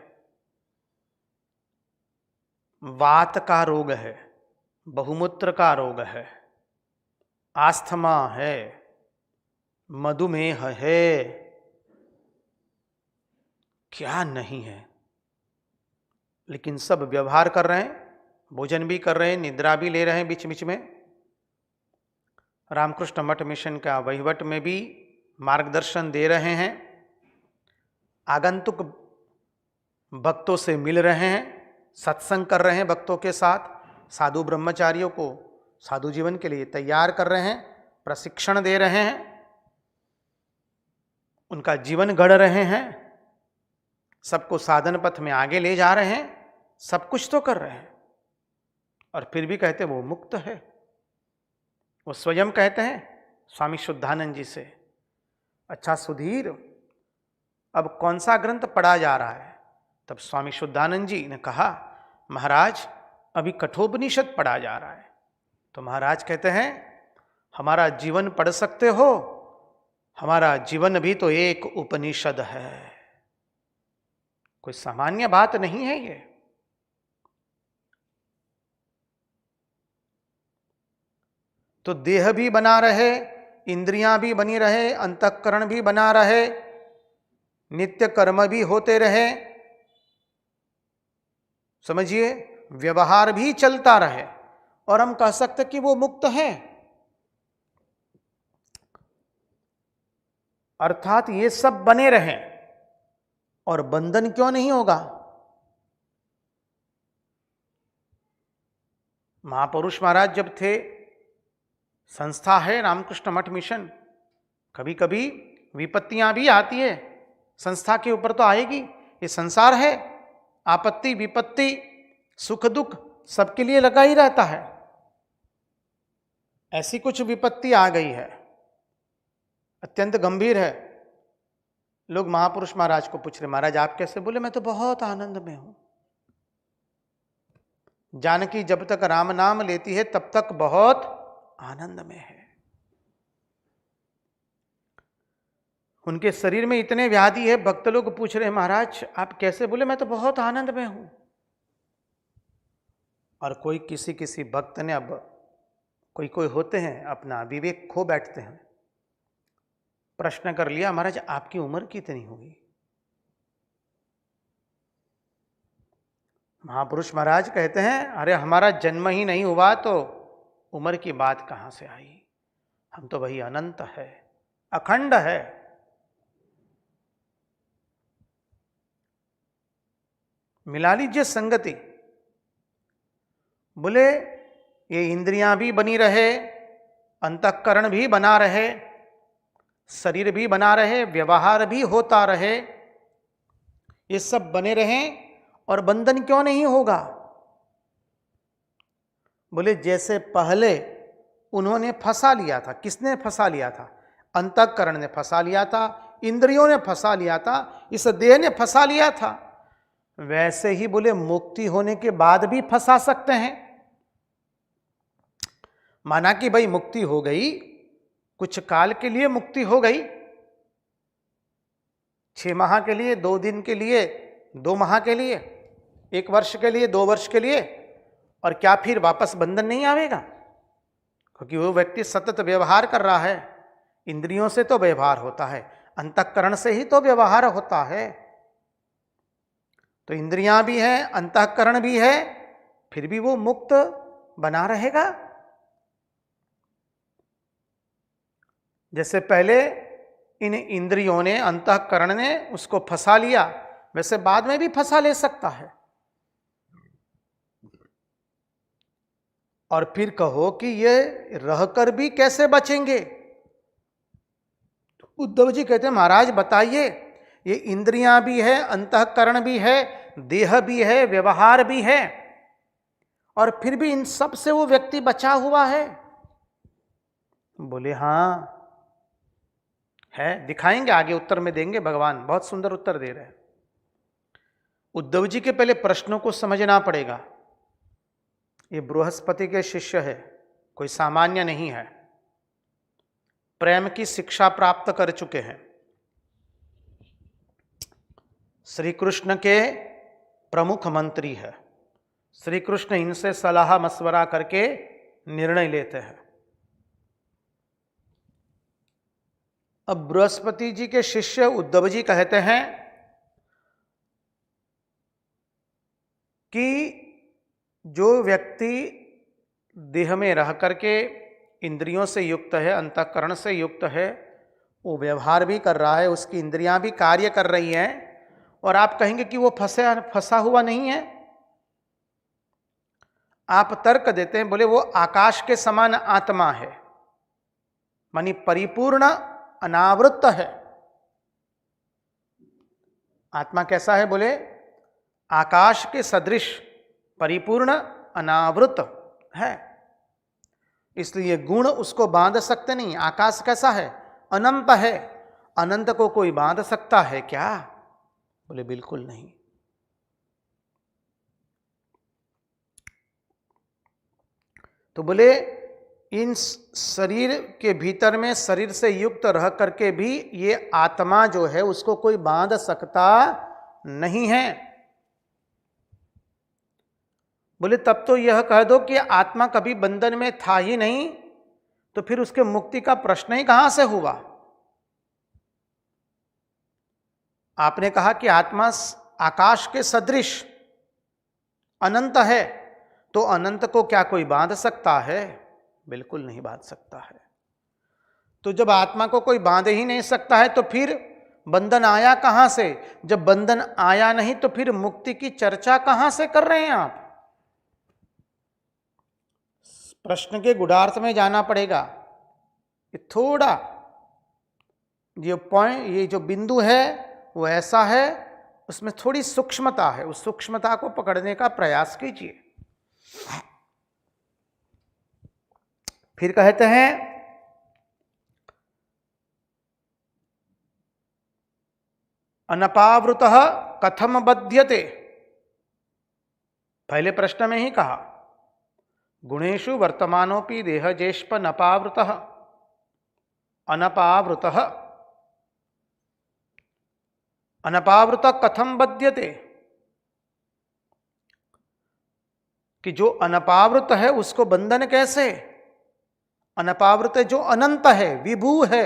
वात का रोग है, बहुमूत्र का रोग है, आस्थमा है, मधुमेह है, क्या नहीं है। लेकिन सब व्यवहार कर रहे हैं, भोजन भी कर रहे हैं, निद्रा भी ले रहे हैं बीच बीच में। रामकृष्ण मठ मिशन का वहीवट में भी मार्गदर्शन दे रहे हैं, आगंतुक भक्तों से मिल रहे हैं, सत्संग कर रहे हैं भक्तों के साथ, साधु ब्रह्मचारियों को साधु जीवन के लिए तैयार कर रहे हैं, प्रशिक्षण दे रहे हैं, उनका जीवन गढ़ रहे हैं, सबको साधन पथ में आगे ले जा रहे हैं, सब कुछ तो कर रहे हैं, और फिर भी कहते वो मुक्त है। वो स्वयं कहते हैं स्वामी शुद्धानंद जी से, अच्छा सुधीर अब कौन सा ग्रंथ पढ़ा जा रहा है? तब स्वामी शुद्धानंद जी ने कहा महाराज अभी कठोपनिषद पढ़ा जा रहा है। तो महाराज कहते हैं हमारा जीवन पढ़ सकते हो, हमारा जीवन भी तो एक उपनिषद है, कोई सामान्य बात नहीं है ये। तो देह भी बना रहे, इंद्रियां भी बनी रहे, अंतःकरण भी बना रहे, नित्य कर्म भी होते रहे, समझिए व्यवहार भी चलता रहे, और हम कह सकते कि वो मुक्त है। अर्थात ये सब बने रहें और बंधन क्यों नहीं होगा? महापुरुष महाराज जब थे, संस्था है रामकृष्ण मठ मिशन, कभी कभी विपत्तियां भी आती है, संस्था के ऊपर तो आएगी, ये संसार है, आपत्ति विपत्ति सुख दुख सबके लिए लगा ही रहता है। ऐसी कुछ विपत्ति आ गई है, अत्यंत गंभीर है, लोग महापुरुष महाराज को पूछ रहे, महाराज आप कैसे? बोले मैं तो बहुत आनंद में हूं। जानकी जब तक राम नाम लेती है तब तक बहुत आनंद में है। उनके शरीर में इतने व्याधि है, भक्त लोग पूछ रहे हैं महाराज आप कैसे? बोले मैं तो बहुत आनंद में हूं। और कोई किसी किसी भक्त ने, अब कोई कोई होते हैं अपना विवेक खो बैठते हैं, प्रश्न कर लिया महाराज आपकी उम्र कितनी होगी? महापुरुष महाराज कहते हैं अरे हमारा जन्म ही नहीं हुआ तो उम्र की बात कहां से आई? हम तो वही अनंत है, अखंड है। मिला लीजिए संगति। बोले ये इंद्रियां भी बनी रहे, अंतःकरण भी बना रहे, शरीर भी बना रहे, व्यवहार भी होता रहे, ये सब बने रहें और बंधन क्यों नहीं होगा? बोले जैसे पहले उन्होंने फंसा लिया था। किसने फंसा लिया था? अंतःकरण ने फंसा लिया था, इंद्रियों ने फंसा लिया था, इस देह ने फंसा लिया था। वैसे ही बोले मुक्ति होने के बाद भी फंसा सकते हैं। माना कि भाई मुक्ति हो गई, कुछ काल के लिए मुक्ति हो गई, 6 माह के लिए, 2 दिन के लिए, 2 माह के लिए, 1 वर्ष के लिए, 2 वर्ष के लिए, और क्या फिर वापस बंधन नहीं आवेगा? क्योंकि वो व्यक्ति सतत व्यवहार कर रहा है। इंद्रियों से तो व्यवहार होता है, अंतःकरण से ही तो व्यवहार होता है। तो इंद्रियां भी हैं, अंतःकरण भी है, फिर भी वो मुक्त बना रहेगा। जैसे पहले इन इंद्रियों ने, अंतःकरण ने उसको फंसा लिया, वैसे बाद में भी फंसा ले सकता है। और फिर कहो कि ये रहकर भी कैसे बचेंगे? उद्धव जी कहते हैं महाराज बताइए, ये इंद्रियां भी है, अंतःकरण भी है, देह भी है, व्यवहार भी है, और फिर भी इन सब से वो व्यक्ति बचा हुआ है। बोले हां है, दिखाएंगे आगे, उत्तर में देंगे। भगवान बहुत सुंदर उत्तर दे रहे हैं। उद्धव जी के पहले प्रश्नों को समझना पड़ेगा। ये बृहस्पति के शिष्य है, कोई सामान्य नहीं है, प्रेम की शिक्षा प्राप्त कर चुके हैं, श्री कृष्ण के प्रमुख मंत्री है। श्री कृष्ण इनसे सलाह मशवरा करके निर्णय लेते हैं। अब बृहस्पति जी के शिष्य उद्धव जी कहते हैं कि जो व्यक्ति देह में रह करके इंद्रियों से युक्त है, अंतःकरण से युक्त है, वो व्यवहार भी कर रहा है, उसकी इंद्रियां भी कार्य कर रही हैं, और आप कहेंगे कि वो फंसा हुआ नहीं है। आप तर्क देते हैं, बोले वो आकाश के समान आत्मा है, मानी परिपूर्ण अनावृत है। आत्मा कैसा है? बोले आकाश के सदृश परिपूर्ण अनावृत है, इसलिए गुण उसको बांध सकते नहीं। आकाश कैसा है? अनंत है, अनंत को कोई बांध सकता है क्या? बोले बिल्कुल नहीं। तो बोले इन शरीर के भीतर में, शरीर से युक्त रह करके भी ये आत्मा जो है उसको कोई बांध सकता नहीं है। बोले तब तो यह कह दो कि आत्मा कभी बंधन में था ही नहीं, तो फिर उसके मुक्ति का प्रश्न ही कहां से हुआ? आपने कहा कि आत्मा आकाश के सदृश अनंत है, तो अनंत को क्या कोई बांध सकता है? बिल्कुल नहीं बांध सकता है। तो जब आत्मा को कोई बांध ही नहीं सकता है, तो फिर बंधन आया कहां से? जब बंधन आया नहीं तो फिर मुक्ति की चर्चा कहां से कर रहे हैं आप? प्रश्न के गुढ़ार्थ में जाना पड़ेगा। ये थोड़ा ये पॉइंट, ये जो बिंदु है वो ऐसा है उसमें थोड़ी सूक्ष्मता है, उस सूक्ष्मता को पकड़ने का प्रयास कीजिए। फिर कहते हैं अनपावृतः कथम बध्यते। पहले प्रश्न में ही कहा गुणेषु वर्तमानोपि देहजेष्प नपावृतः अनपावृतः। अनपावृत कथम बध्यते, कि जो अनपावृत है उसको बंधन कैसे। अनपावृत जो अनंत है, विभू है,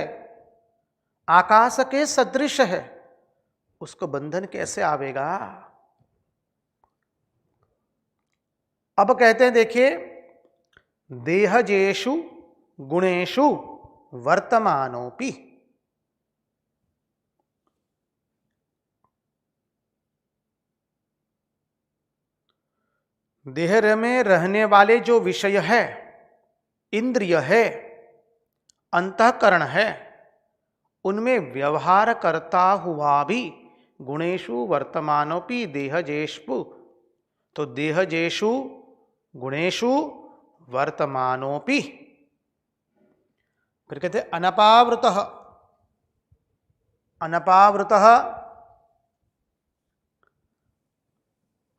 आकाश के सदृश है, उसको बंधन कैसे आवेगा। अब कहते हैं देखिए देहजेषु गुणेषु वर्तमानोपि। देह में रहने वाले जो विषय है, इंद्रिय है, अंतःकरण है, उनमें व्यवहार करता हुआ भी गुणेषु वर्तमानोपि देहजेषु। तो देहजेषु गुणेषु वर्तमानोपि। फिर कहते अनपावृतः। अनपावृतः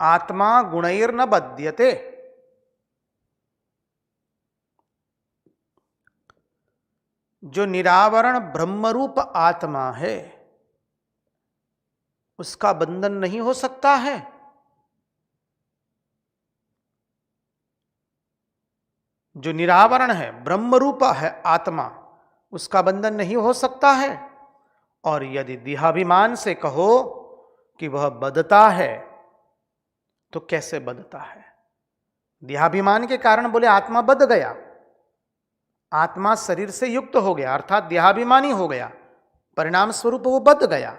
आत्मा गुणैर्न बध्यते। जो निरावरण ब्रह्मरूप आत्मा है उसका बंधन नहीं हो सकता है। जो निरावरण है, ब्रह्मरूप है आत्मा, उसका बंधन नहीं हो सकता है। और यदि देहाभिमान से कहो कि वह बंधता है तो कैसे बंधता है। देहाभिमान के कारण बोले आत्मा बंध गया, आत्मा शरीर से युक्त हो गया अर्थात देहाभिमानी हो गया, परिणाम स्वरूप वो बंध गया।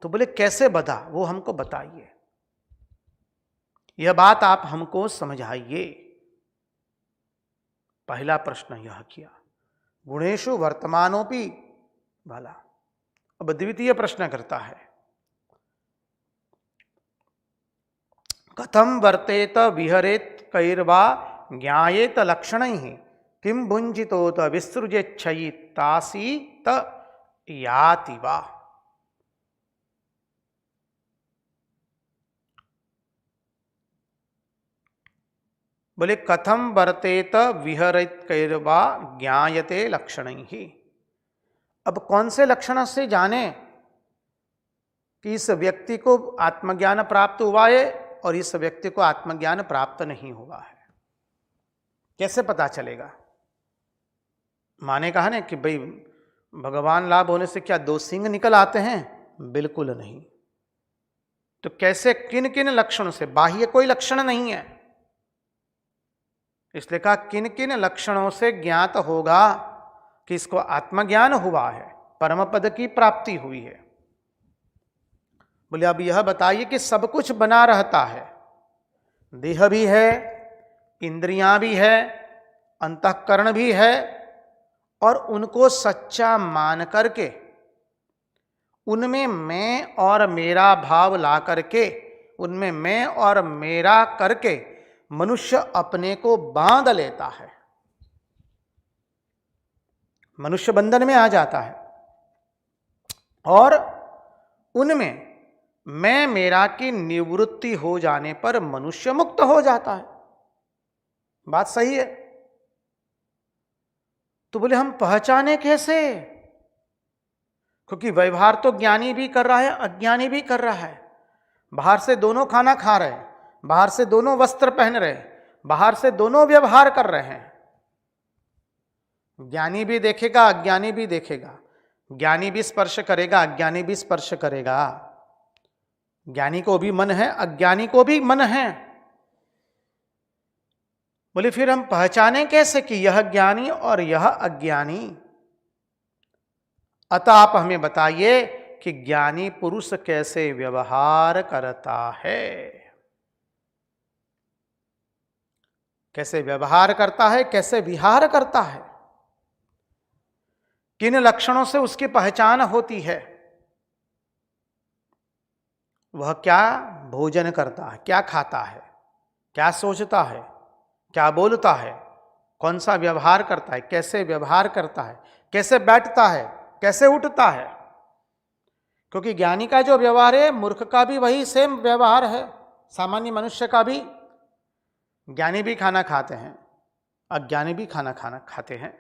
तो बोले कैसे बंधा, वो हमको बताइए, यह बात आप हमको समझाइए। पहला प्रश्न यह किया गुणेषु वर्तमानोपि भला। अब द्वितीय प्रश्न करता है कथम वर्तेत विहरेत कैर्वा ज्ञायेत लक्षणैः किं भुंजितोत विसृजेच्छयितासीत याति वा। बोले कथम वर्तेत विहरेत कैर्वा ज्ञायते लक्षणैः। अब कौन से लक्षण से जाने कि इस व्यक्ति को आत्मज्ञान प्राप्त हुआ है और इस व्यक्ति को आत्मज्ञान प्राप्त नहीं हुआ है, कैसे पता चलेगा। माने कहा ना कि भाई भगवान लाभ होने से क्या दो सिंह निकल आते हैं, बिल्कुल नहीं। तो कैसे, किन किन लक्षणों से, बाह्य कोई लक्षण नहीं है, इसलिए कहा किन किन लक्षणों से ज्ञात होगा कि इसको आत्मज्ञान हुआ है, परम पद की प्राप्ति हुई है। बोले अब यह बताइए कि सब कुछ बना रहता है, देह भी है, इंद्रियां भी है, अंतःकरण भी है, और उनको सच्चा मान करके उनमें मैं और मेरा भाव ला करके, उनमें मैं और मेरा करके मनुष्य अपने को बांध लेता है, मनुष्य बंधन में आ जाता है। और उनमें मैं मेरा की निवृत्ति हो जाने पर मनुष्य मुक्त हो जाता है। बात सही है। तो बोले हम पहचाने कैसे, क्योंकि व्यवहार तो ज्ञानी भी कर रहा है, अज्ञानी भी कर रहा है। बाहर से दोनों खाना खा रहे हैं, बाहर से दोनों वस्त्र पहन रहे हैं, बाहर से दोनों व्यवहार कर रहे हैं। ज्ञानी भी देखेगा, अज्ञानी भी देखेगा, ज्ञानी भी स्पर्श करेगा, अज्ञानी भी स्पर्श करेगा। ज्ञानी को भी मन है, अज्ञानी को भी मन है। बोले फिर हम पहचाने कैसे कि यह ज्ञानी और यह अज्ञानी। अतः आप हमें बताइए कि ज्ञानी पुरुष कैसे व्यवहार करता है, कैसे व्यवहार करता है, कैसे विहार करता है, किन लक्षणों से उसकी पहचान होती है, वह क्या भोजन करता है, क्या खाता है, क्या सोचता है, क्या बोलता है, कौन सा व्यवहार करता है, कैसे व्यवहार करता है, कैसे बैठता है, कैसे उठता है। क्योंकि ज्ञानी का जो व्यवहार है, मूर्ख का भी वही सेम व्यवहार है, सामान्य मनुष्य का भी। ज्ञानी भी खाना खाते हैं, अज्ञानी भी खाना खाते हैं।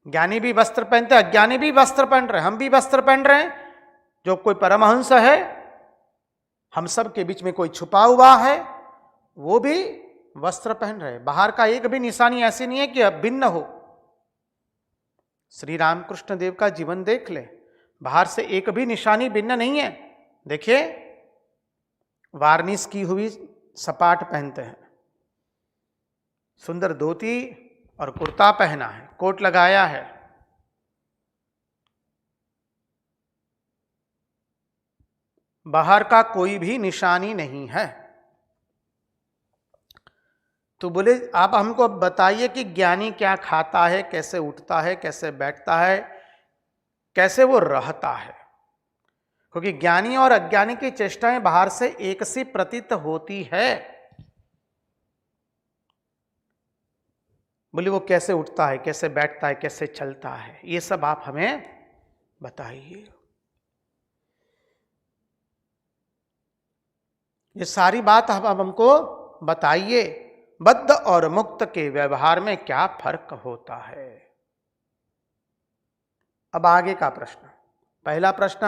ज्ञानी भी वस्त्र पहनते हैं, अज्ञानी भी वस्त्र पहन रहे हैं, हम भी वस्त्र पहन रहे हैं। जो कोई परमहंस है, हम सब के बीच में कोई छुपा हुआ है, वो भी वस्त्र पहन रहे हैं। बाहर का एक भी निशानी ऐसी नहीं है कि भिन्न हो। श्री रामकृष्ण देव का जीवन देख ले, बाहर से एक भी निशानी भिन्न नहीं है। देखिए, वार्निश की हुई सपाट पहनते हैं, सुंदर धोती और कुर्ता पहना है, कोट लगाया है। बाहर का कोई भी निशानी नहीं है। तो बोले आप हमको बताइए कि ज्ञानी क्या खाता है, कैसे उठता है, कैसे बैठता है, कैसे वो रहता है। क्योंकि ज्ञानी और अज्ञानी की चेष्टाएं बाहर से एक सी प्रतीत होती है। बोले वो कैसे उठता है, कैसे बैठता है, कैसे चलता है, ये सब आप हमें बताइए। ये सारी बात आप हमको बताइए। बद्ध और मुक्त के व्यवहार में क्या फर्क होता है। अब आगे का प्रश्न, पहला प्रश्न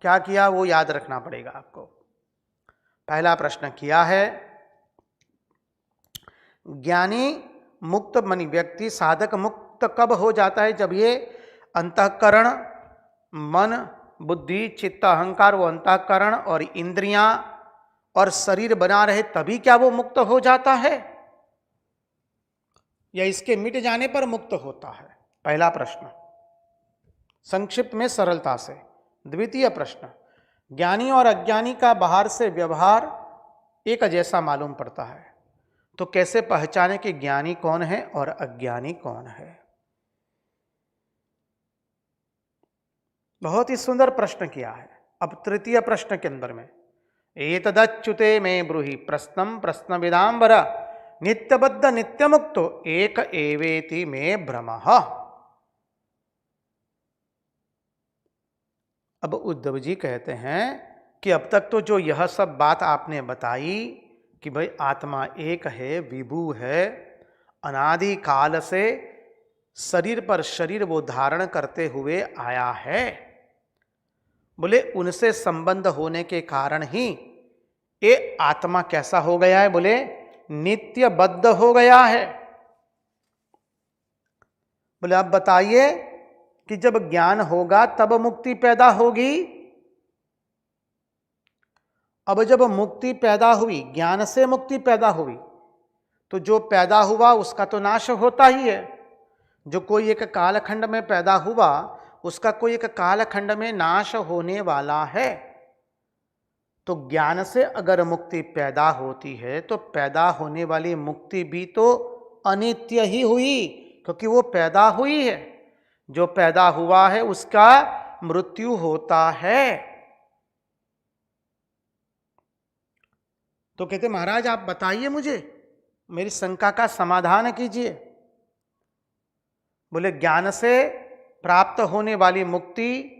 क्या किया वो याद रखना पड़ेगा आपको। पहला प्रश्न किया है, ज्ञानी मुक्त मानी व्यक्ति साधक मुक्त कब हो जाता है? जब ये अंतःकरण, मन, बुद्धि, चित्त, अहंकार, वो अंतःकरण और इंद्रियां और शरीर बना रहे, तभी क्या वो मुक्त हो जाता है, या इसके मिट जाने पर मुक्त होता है? पहला प्रश्न संक्षिप्त में सरलता से। द्वितीय प्रश्न, ज्ञानी और अज्ञानी का बाहर से व्यवहार एक जैसा मालूम पड़ता है, तो कैसे पहचाने कि ज्ञानी कौन है और अज्ञानी कौन है? बहुत ही सुंदर प्रश्न किया है। अब तृतीय प्रश्न के अंदर में, एतदच्युते में ब्रूहि प्रश्नम प्रश्न विदाम्बर नित्यबद्ध नित्यमुक्तो एक एवेति में भ्रमः। अब उद्धव जी कहते हैं कि अब तक तो जो यह सब बात आपने बताई कि भाई आत्मा एक है, विभू है, अनादि काल से शरीर पर शरीर वो धारण करते हुए आया है, बोले उनसे संबंध होने के कारण ही ये आत्मा कैसा हो गया है? बोले नित्यबद्ध हो गया है। बोले आप बताइए कि जब ज्ञान होगा तब मुक्ति पैदा होगी। अब जब मुक्ति पैदा हुई, ज्ञान से मुक्ति पैदा हुई, तो जो पैदा हुआ उसका तो नाश होता ही है। जो कोई एक कालखंड में पैदा हुआ, उसका कोई एक कालखंड में नाश होने वाला है। तो ज्ञान से अगर मुक्ति पैदा होती है, तो पैदा होने वाली मुक्ति भी तो अनित्य ही हुई, क्योंकि वो पैदा हुई है। जो पैदा हुआ है उसका मृत्यु होता है। तो कहते महाराज आप बताइए मुझे, मेरी शंका का समाधान कीजिए। बोले ज्ञान से प्राप्त होने वाली मुक्ति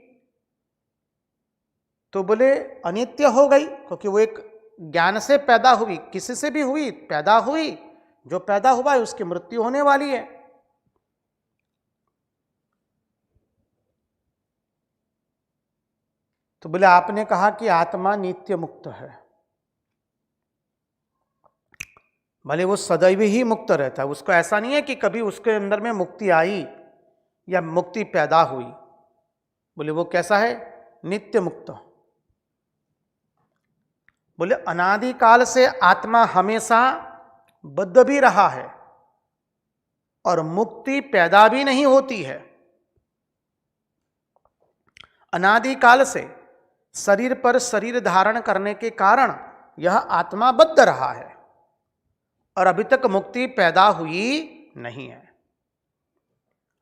तो बोले अनित्य हो गई, क्योंकि वो एक ज्ञान से पैदा हुई, किसी से भी हुई, पैदा हुई, जो पैदा हुआ है उसकी मृत्यु होने वाली है। तो बोले आपने कहा कि आत्मा नित्य मुक्त है, भले वो सदैव ही मुक्त रहता है, उसको ऐसा नहीं है कि कभी उसके अंदर में मुक्ति आई या मुक्ति पैदा हुई। बोले वो कैसा है? नित्य मुक्त। बोले अनादि काल से आत्मा हमेशा बद्ध भी रहा है और मुक्ति पैदा भी नहीं होती है। अनादि काल से शरीर पर शरीर धारण करने के कारण यह आत्मा बद्ध रहा है और अभी तक मुक्ति पैदा हुई नहीं है।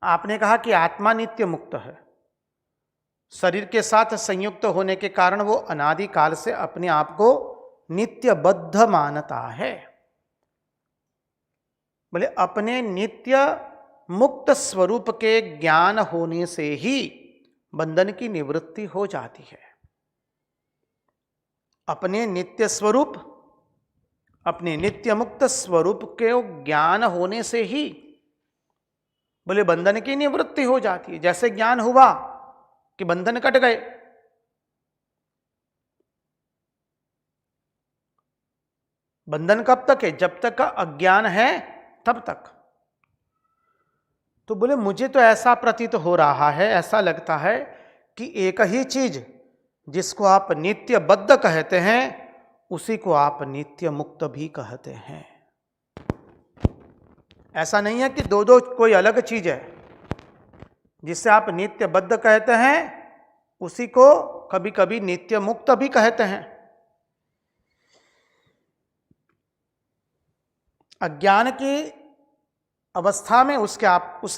आपने कहा कि आत्मा नित्य मुक्त है, शरीर के साथ संयुक्त होने के कारण वो अनादि काल से अपने आप को नित्यबद्ध मानता है। बोले अपने नित्य मुक्त स्वरूप के ज्ञान होने से ही बंधन की निवृत्ति हो जाती है। अपने नित्य स्वरूप, अपने नित्य मुक्त स्वरूप के ज्ञान होने से ही बोले बंधन की निवृत्ति हो जाती है। जैसे ज्ञान हुआ कि बंधन कट गए। बंधन कब तक है? जब तक का अज्ञान है तब तक। तो बोले मुझे तो ऐसा प्रतीत हो रहा है, ऐसा लगता है कि एक ही चीज जिसको आप नित्य बद्ध कहते हैं उसी को आप नित्य मुक्त भी कहते हैं। ऐसा नहीं है कि दो दो कोई अलग चीज है। जिसे आप नित्य बद्ध कहते हैं उसी को कभी कभी नित्य मुक्त भी कहते हैं। अज्ञान की अवस्था में उसे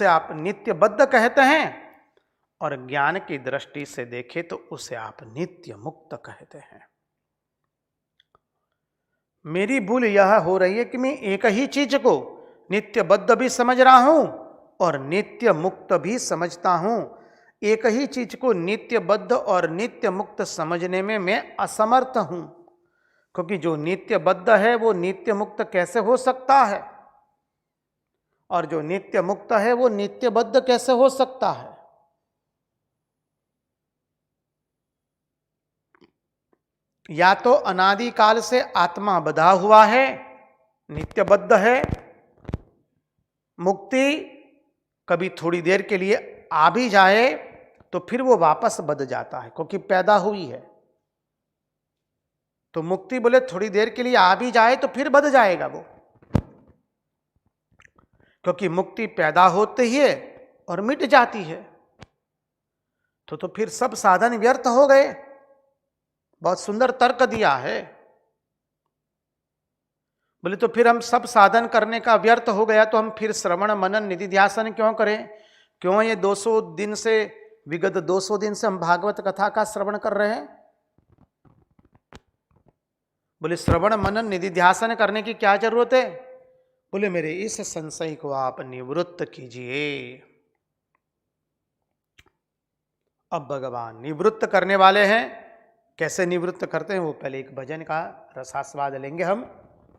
आप नित्य बद्ध कहते हैं और ज्ञान की दृष्टि से देखें तो उसे आप नित्य मुक्त कहते हैं। मेरी भूल यह हो रही है कि मैं एक ही चीज को नित्य बद्ध भी समझ रहा हूं और नित्य मुक्त भी समझता हूं। एक ही चीज को नित्य बद्ध और नित्य मुक्त समझने में मैं असमर्थ हूं, क्योंकि जो नित्य बद्ध है वो नित्य मुक्त कैसे हो सकता है, और जो नित्य मुक्त है वो नित्य बद्ध कैसे हो सकता है। या तो अनादि काल से आत्मा बधा हुआ है, नित्यबद्ध है। मुक्ति कभी थोड़ी देर के लिए आ भी जाए तो फिर वो वापस बध जाता है, क्योंकि पैदा हुई है। तो मुक्ति बोले थोड़ी देर के लिए आ भी जाए तो फिर बध जाएगा वो, क्योंकि मुक्ति पैदा होती है और मिट जाती है। तो फिर सब साधन व्यर्थ हो गए। बहुत सुंदर तर्क दिया है। बोले तो फिर हम सब साधन करने का व्यर्थ हो गया तो हम फिर श्रवण मनन निधिध्यासन क्यों करें? क्यों ये 200 दिन से, विगत 200 दिन से हम भागवत कथा का श्रवण कर रहे हैं? बोले श्रवण मनन निधिध्यासन करने की क्या जरूरत है? बोले मेरे इस संशय को आप निवृत्त कीजिए। अब भगवान निवृत्त करने वाले हैं। कैसे निवृत्त करते हैं वो पहले एक भजन का रसास्वाद लेंगे हम,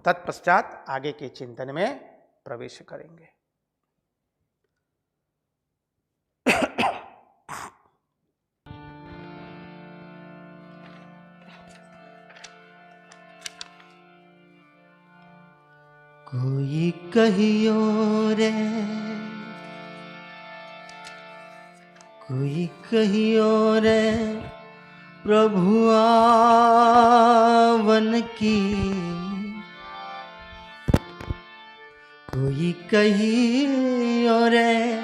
तत्पश्चात आगे के चिंतन में प्रवेश करेंगे। कोई कहियो रे, कोई कहियो रे प्रभु आवन की, कोई कहियो रे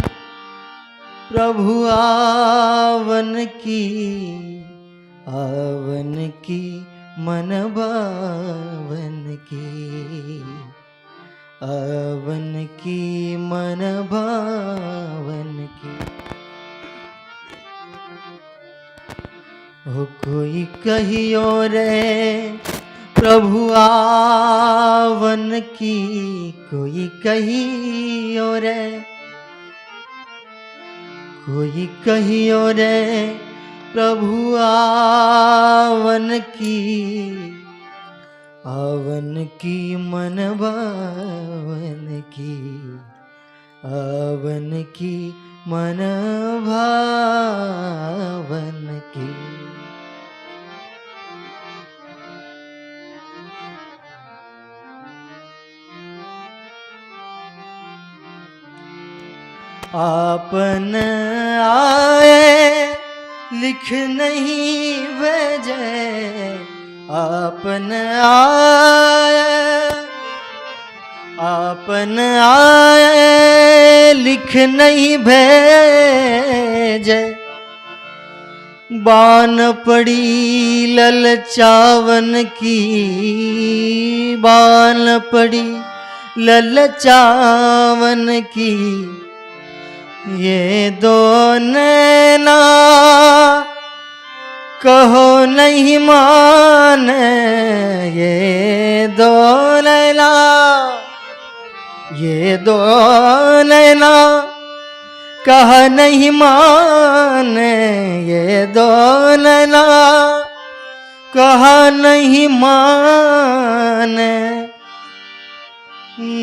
प्रभु आवन की, आवन की मन भावन की, आवन की मन भावन की। ओ कोई कहियो रे प्रभु आवन की, कोई कहियो रे, कोई कहियो रे प्रभु आवन की, आवन की मन भावन की, आवन की मन भावन की। आपन आए लिख नहीं भेजे, आपन आए, आपन आए लिख नहीं भेजे, बान पड़ी ललचावन की, बान पड़ी ललचावन की, ये दो नैना कहो नहीं माने ये दो नैना, ये दो नैना कहा नहीं माने, ये दो नैना कहा नहीं माने।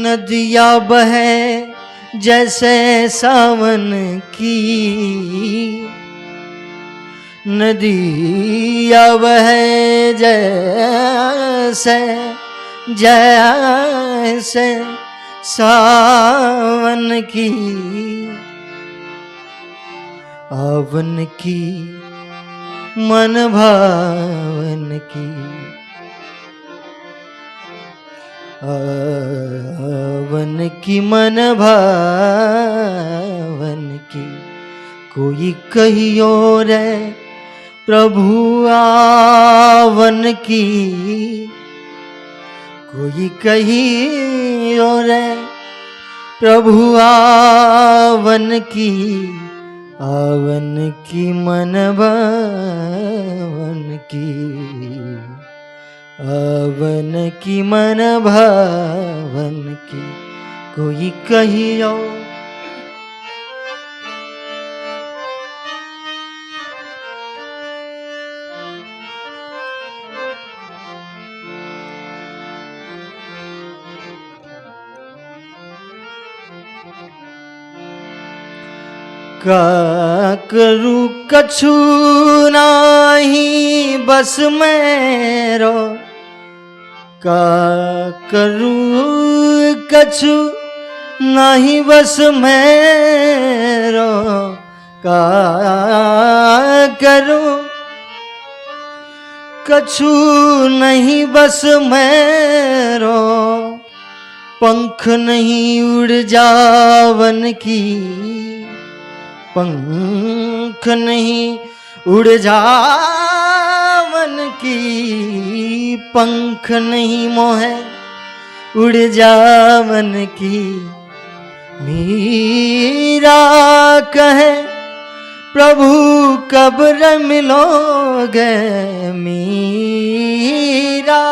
नदिया बहे जैसे सावन की, नदिया बहे जैसे जैसे सावन की, आवन की मन भावन की, आवन की मन भावन की। कोई कहियो रे प्रभु आवन की, कोई कहियो रे प्रभु आवन की, आवन की मन भावन की, आवन की मन भावन की। कोई कहियो का करूं कछु नाही बस मेरो, का करूं कछु नहीं बस मेरो, का करूं कछु नहीं बस मेरो। पंख नहीं उड़ जावन की, पंख नहीं उड़ जावन की, पंख नहीं मोहे उड़ जावन की। मीरा कहे प्रभु कब रे मिलोगे, मीरा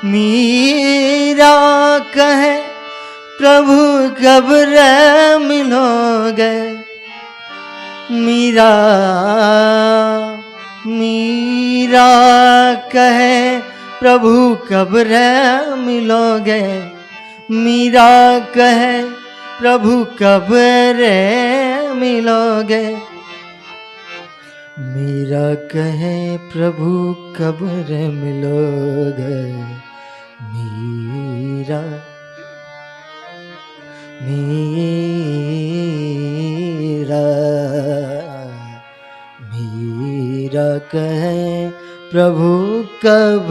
मीरा कहे प्रभु कब रे मिलोगे। मीरा मीरा कहे प्रभु कब रे मिलोगे। मीरा कहे प्रभु कब रे मिलोगे। मीरा कहे प्रभु कब रे मिलोगे। मीरा मीरा मीरा कहे प्रभु कब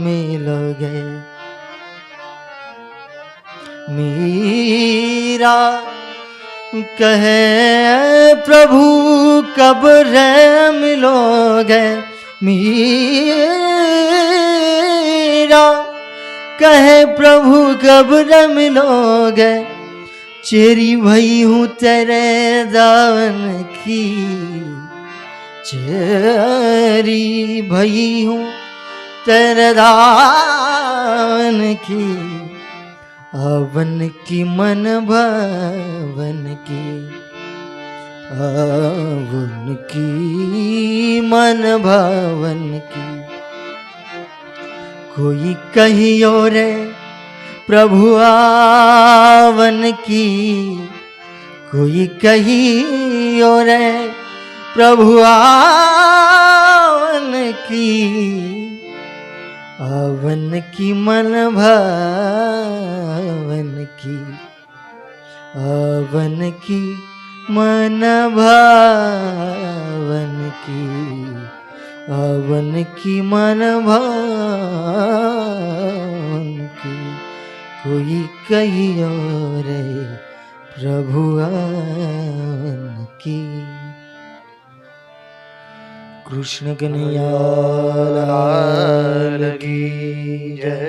मिलोगे। मीरा कहे प्रभु कब रे मिलोगे। मीरा कहे प्रभु कब रे मिलोगे। चेरी भई हूँ तेरे दावन की, चेरी भई हूँ तेरे दावन की। आवन की मन भावन की, आवन की मन भावन की। कोई कहियो रे प्रभु आवन की। कोई कहियो रे प्रभु आवन की। आवन की मन भावन की। आवन की मन भावन की। आवन की मन भावन की। कोई कहियो रे प्रभु आवन की। कृष्ण कन्हैया लाल की जय।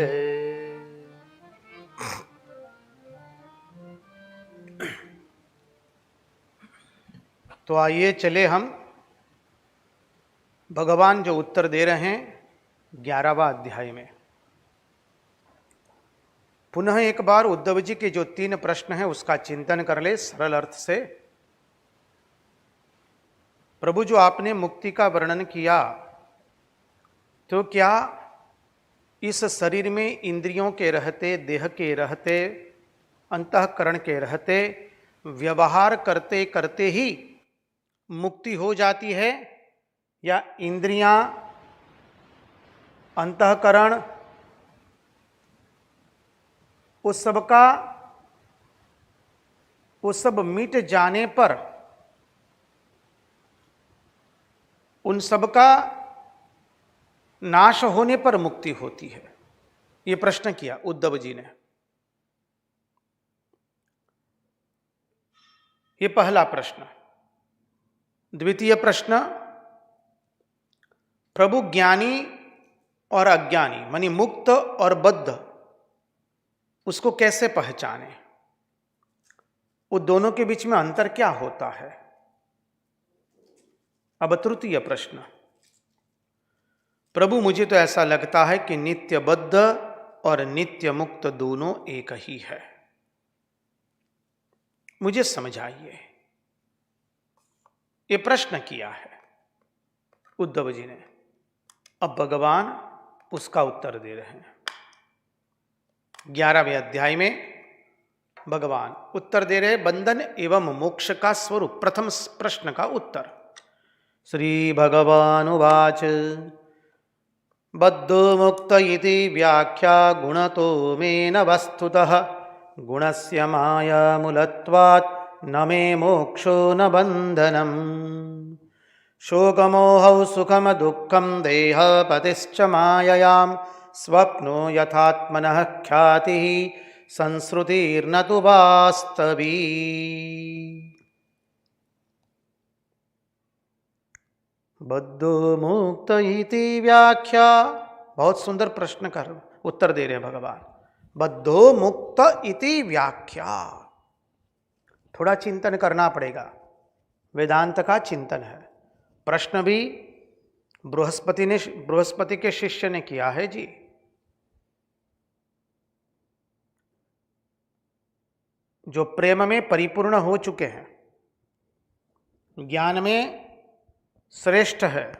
तो आइए चले हम भगवान जो उत्तर दे रहे हैं 11वां अध्याय में। पुनः एक बार उद्धव जी के जो 3 प्रश्न हैं उसका चिंतन कर ले सरल अर्थ से। प्रभु, जो आपने मुक्ति का वर्णन किया, तो क्या इस शरीर में इंद्रियों के रहते, देह के रहते, अंतःकरण के रहते व्यवहार करते करते ही मुक्ति हो जाती है, या इंद्रियां, अंतःकरण, उस सब मिट जाने पर, उन सब का नाश होने पर मुक्ति होती है? ये प्रश्न किया उद्धव जी ने। ये पहला प्रश्न। द्वितीय प्रश्न, प्रभु ज्ञानी और अज्ञानी मानी मुक्त और बद्ध, उसको कैसे पहचाने? वो दोनों के बीच में अंतर क्या होता है? अब तृतीय प्रश्न, प्रभु मुझे तो ऐसा लगता है कि नित्य बद्ध और नित्य मुक्त दोनों एक ही है, मुझे समझाइए। ये प्रश्न किया है उद्धव जी ने। अब भगवान उसका उत्तर दे रहे हैं। 11वें अध्याय में भगवान उत्तर दे रहे बंधन एवं मोक्ष का स्वरूप। प्रथम प्रश्न का उत्तर। श्री भगवान उवाच बद्धो मुक्त इति व्याख्या गुणतो मेन वस्तुतः गुणस्य माया मूलत्वात् न मे मोक्षो न बंधनम् शोकमोहौ सुखम दुःखम देहपतिश्च माययाम् स्वप्नो यथात्मनः ख्यातिः संश्रुतिर्न तु वास्तवी। बद्धो मुक्त इति व्याख्या। बहुत सुंदर प्रश्न कर उत्तर दे रहे हैं भगवान। बद्धो मुक्त इति व्याख्या। थोड़ा चिंतन करना पड़ेगा, वेदांत का चिंतन है। प्रश्न भी बृहस्पति के शिष्य ने किया है जी। जो प्रेम में परिपूर्ण हो चुके हैं, ज्ञान में श्रेष्ठ है,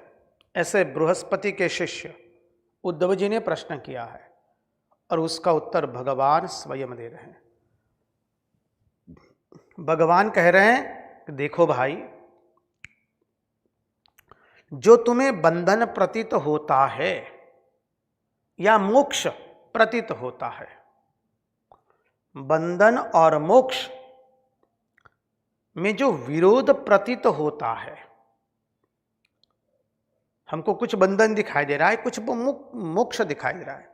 ऐसे बृहस्पति के शिष्य उद्धव जी ने प्रश्न किया है और उसका उत्तर भगवान स्वयं दे रहे हैं। भगवान कह रहे हैं कि देखो भाई, जो तुम्हें बंधन प्रतीत होता है या मोक्ष प्रतीत होता है, बंधन और मोक्ष में जो विरोध प्रतीत होता है, हमको कुछ बंधन दिखाई दे रहा है, कुछ मोक्ष दिखाई दे रहा है,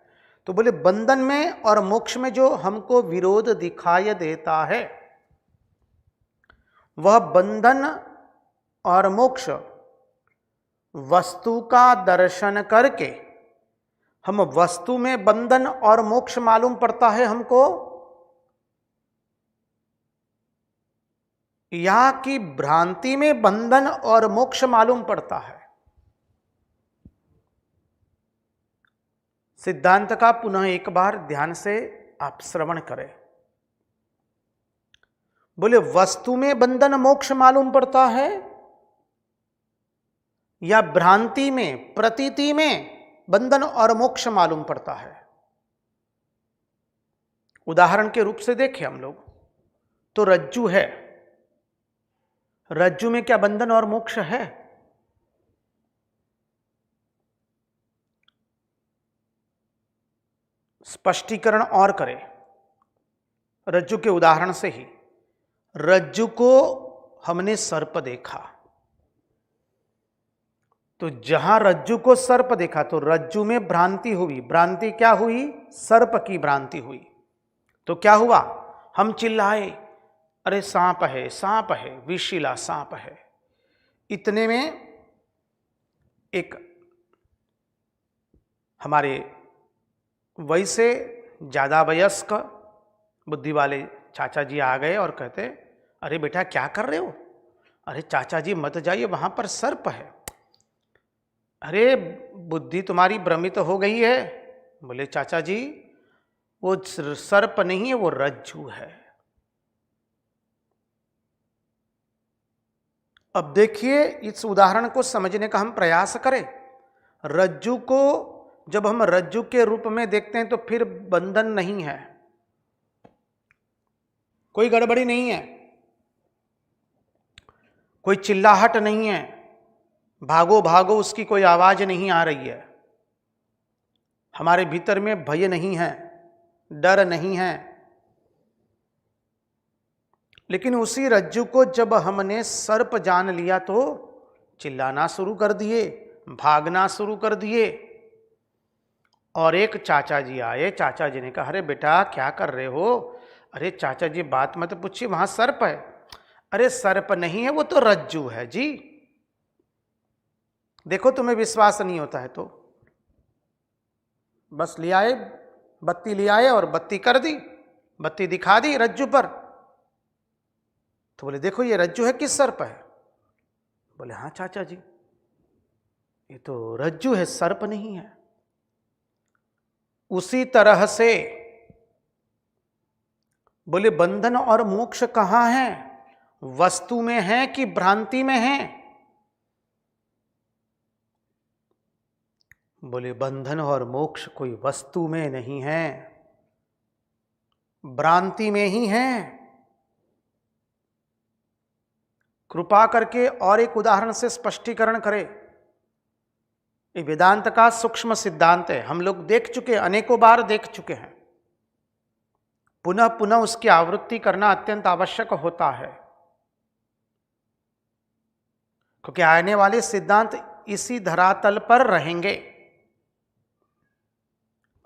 तो बोले बंधन में और मोक्ष में जो हमको विरोध दिखाई देता है, वह बंधन और मोक्ष वस्तु का दर्शन करके हम वस्तु में बंधन और मोक्ष मालूम पड़ता है हमको, या कि भ्रांति में बंधन और मोक्ष मालूम पड़ता है? सिद्धांत का पुनः एक बार ध्यान से आप श्रवण करें। बोले वस्तु में बंधन मोक्ष मालूम पड़ता है या भ्रांति में, प्रतीति में बंधन और मोक्ष मालूम पड़ता है? उदाहरण के रूप से देखें हम लोग तो रज्जु है, रज्जु में क्या बंधन और मोक्ष है? स्पष्टीकरण और करें रज्जु के उदाहरण से ही। रज्जु को हमने सर्प देखा, तो जहां रज्जु को सर्प देखा तो रज्जु में भ्रांति हुई। भ्रांति क्या हुई? सर्प की भ्रांति हुई। तो क्या हुआ? हम चिल्लाए, अरे सांप है, सांप है, विषीला सांप है। इतने में एक हमारे वैसे ज्यादा वयस्क बुद्धि वाले चाचा जी आ गए और कहते, अरे बेटा क्या कर रहे हो? अरे चाचा जी मत जाइए, वहां पर सर्प है। अरे बुद्धि तुम्हारी भ्रमित हो गई है। बोले चाचा जी वो सर्प नहीं है, वो रज्जू है। अब देखिए इस उदाहरण को समझने का हम प्रयास करें। रज्जू को जब हम रज्जू के रूप में देखते हैं तो फिर बंधन नहीं है, कोई गड़बड़ी नहीं है, कोई चिल्लाहट नहीं है, भागो भागो उसकी कोई आवाज नहीं आ रही है, हमारे भीतर में भय नहीं है, डर नहीं है। लेकिन उसी रज्जू को जब हमने सर्प जान लिया तो चिल्लाना शुरू कर दिए, भागना शुरू कर दिए। और एक चाचा जी आए, चाचा जी ने कहा अरे बेटा क्या कर रहे हो? अरे चाचा जी बात मत पूछिए, वहां सर्प है। अरे सर्प नहीं है, वो तो रज्जू है जी। देखो तुम्हें विश्वास नहीं होता है तो बस ले आए, बत्ती ले आए और बत्ती कर दी, बत्ती दिखा दी रज्जू पर। तो बोले देखो ये रज्जू है कि सर्प है? बोले हाँ चाचा जी ये तो रज्जू है, सर्प नहीं है। उसी तरह से बोले बंधन और मोक्ष कहां है? वस्तु में है कि भ्रांति में है? बोले बंधन और मोक्ष कोई वस्तु में नहीं है, भ्रांति में ही है। कृपा करके और एक उदाहरण से स्पष्टीकरण करें। ये वेदांत का सूक्ष्म सिद्धांत है, हम लोग देख चुके, अनेकों बार देख चुके हैं। पुनः पुनः उसकी आवृत्ति करना अत्यंत आवश्यक होता है, क्योंकि आने वाले सिद्धांत इसी धरातल पर रहेंगे।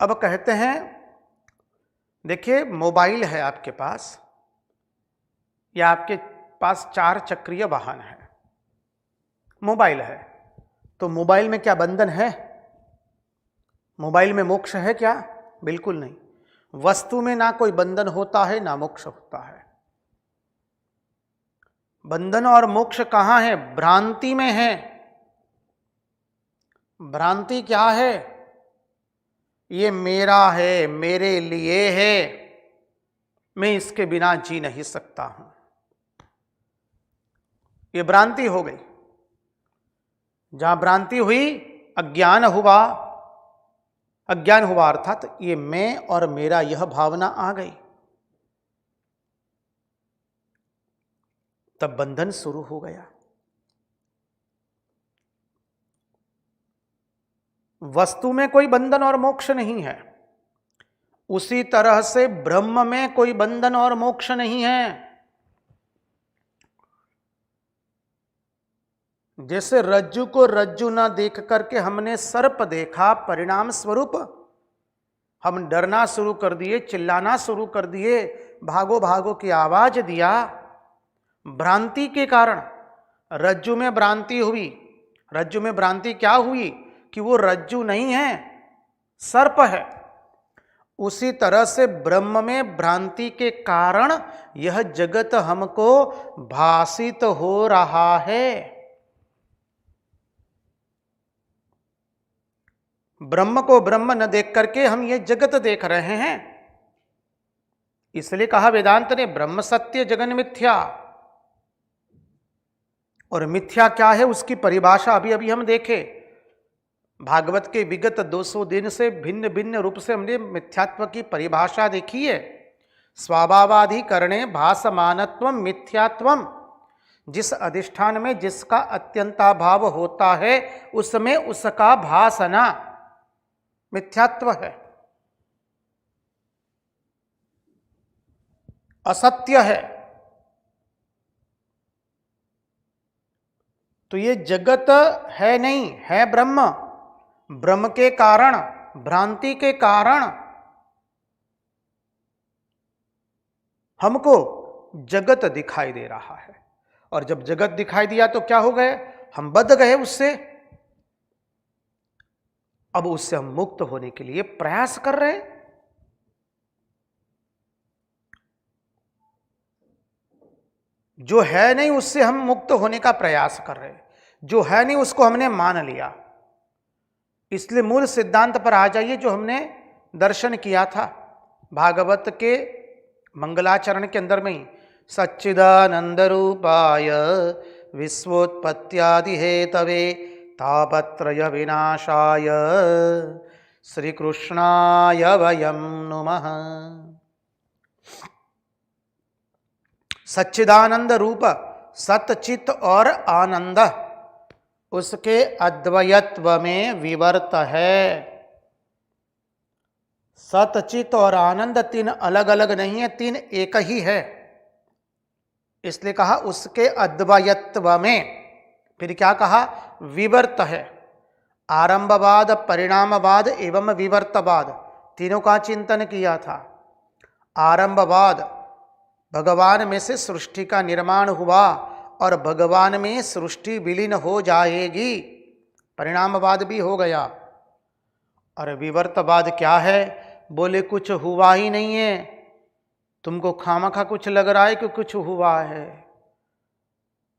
अब कहते हैं देखिए मोबाइल है आपके पास, या आपके पास 4 चक्रीय वाहन है, मोबाइल है, तो मोबाइल में क्या बंधन है? मोबाइल में मोक्ष है क्या? बिल्कुल नहीं। वस्तु में ना कोई बंधन होता है ना मोक्ष होता है। बंधन और मोक्ष कहां है? भ्रांति में है। भ्रांति क्या है? ये मेरा है, मेरे लिए है, मैं इसके बिना जी नहीं सकता हूं, ये भ्रांति हो गई। जहां भ्रांति हुई अज्ञान हुआ, अज्ञान हुआ अर्थात ये मैं और मेरा यह भावना आ गई, तब बंधन शुरू हो गया। वस्तु में कोई बंधन और मोक्ष नहीं है, उसी तरह से ब्रह्म में कोई बंधन और मोक्ष नहीं है। जैसे रज्जू को रज्जू ना देख करके हमने सर्प देखा, परिणाम स्वरूप हम डरना शुरू कर दिए, चिल्लाना शुरू कर दिए, भागो भागो की आवाज दिया। भ्रांति के कारण रज्जू में भ्रांति हुई। रज्जू में भ्रांति क्या हुई? कि वो रज्जू नहीं है, सर्प है। उसी तरह से ब्रह्म में भ्रांति के कारण यह जगत हमको भासित हो रहा है। ब्रह्म को ब्रह्म न देख करके हम ये जगत देख रहे हैं। इसलिए कहा वेदांत ने ब्रह्म सत्य जगन मिथ्या। और मिथ्या क्या है उसकी परिभाषा अभी अभी हम देखे। भागवत के विगत 200 दिन से भिन्न भिन्न रूप से हमने मिथ्यात्व की परिभाषा देखी है। स्वाभावाधिकरणे भासमानत्वम मिथ्यात्वम, जिस अधिष्ठान में जिसका अत्यंताभाव होता है उसमें उसका भासना मिथ्यात्व है, असत्य है। तो ये जगत है नहीं, है ब्रह्म। ब्रह्म के कारण, भ्रांति के कारण हमको जगत दिखाई दे रहा है। और जब जगत दिखाई दिया तो क्या हो गए? हम बंध गए उससे। अब उससे हम मुक्त होने के लिए प्रयास कर रहे हैं। जो है नहीं उससे हम मुक्त होने का प्रयास कर रहे हैं, जो है नहीं उसको हमने मान लिया। इसलिए मूल सिद्धांत पर आ जाइए जो हमने दर्शन किया था भागवत के मंगलाचरण के अंदर में ही। सच्चिदानंद रूपाय विश्वोत्पत्त्यादि हेतवे तापत्रय विनाशाय श्री कृष्णाय वयं नुमः। सच्चिदानंद रूप सतचित और आनंद उसके अद्वयत्व में विवर्त है। सतचित और आनंद तीन अलग अलग नहीं है, तीन एक ही है। इसलिए कहा उसके अद्वयत्व में। फिर क्या कहा? विवर्त है। आरंभवाद, परिणामवाद एवं विवर्तवाद तीनों का चिंतन किया था। आरंभवाद, भगवान में से सृष्टि का निर्माण हुआ और भगवान में सृष्टि विलीन हो जाएगी, परिणामवाद भी हो गया। और विवर्तवाद क्या है? बोले कुछ हुआ ही नहीं है, तुमको खामखा कुछ लग रहा है कि कुछ हुआ है।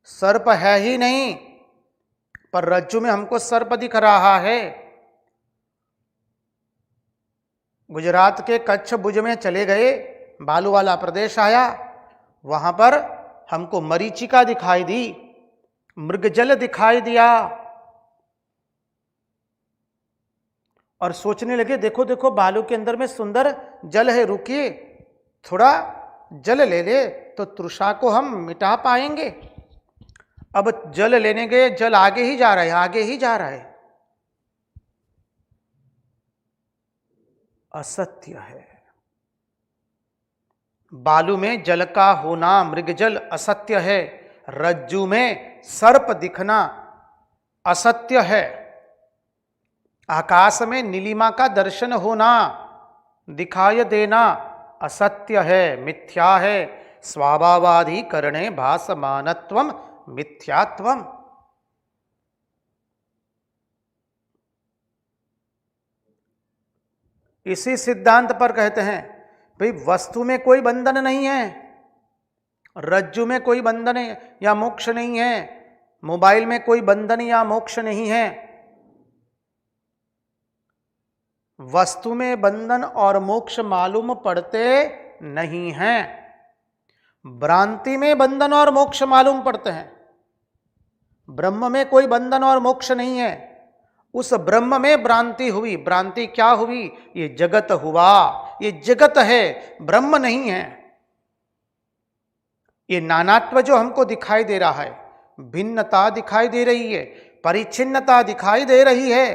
सर्प है ही नहीं, पर रज्जु में हमको सर्प दिख रहा है। गुजरात के कच्छ भुज में चले गए, बालू वाला प्रदेश आया, वहां पर हमको मरीचिका दिखाई दी, मृगजल दिखाई दिया और सोचने लगे देखो देखो बालू के अंदर में सुंदर जल है, रुकिए थोड़ा जल ले ले तो तृषा को हम मिटा पाएंगे। अब जल लेने गए, जल आगे ही जा रहा है, आगे ही जा रहा है। असत्य है। बालू में जल का होना मृगजल असत्य है, रज्जु में सर्प दिखना असत्य है, आकाश में नीलिमा का दर्शन होना, दिखाई देना असत्य है, मिथ्या है। स्वाभावादि करणे भासमानत्वम मिथ्यात्वम। इसी सिद्धांत पर कहते हैं भाई वस्तु में कोई बंधन नहीं है, रज्जु में कोई बंधन या मोक्ष नहीं है, मोबाइल में कोई बंधन या मोक्ष नहीं है। वस्तु में बंधन और मोक्ष मालूम पड़ते नहीं हैं, भ्रांति में बंधन और मोक्ष मालूम पड़ते हैं। ब्रह्म में कोई बंधन और मोक्ष नहीं है, उस ब्रह्म में भ्रांति हुई। भ्रांति क्या हुई? ये जगत हुआ, ये जगत है, ब्रह्म नहीं है। ये नानात्व जो हमको दिखाई दे रहा है, भिन्नता दिखाई दे रही है, परिच्छिन्नता दिखाई दे रही है,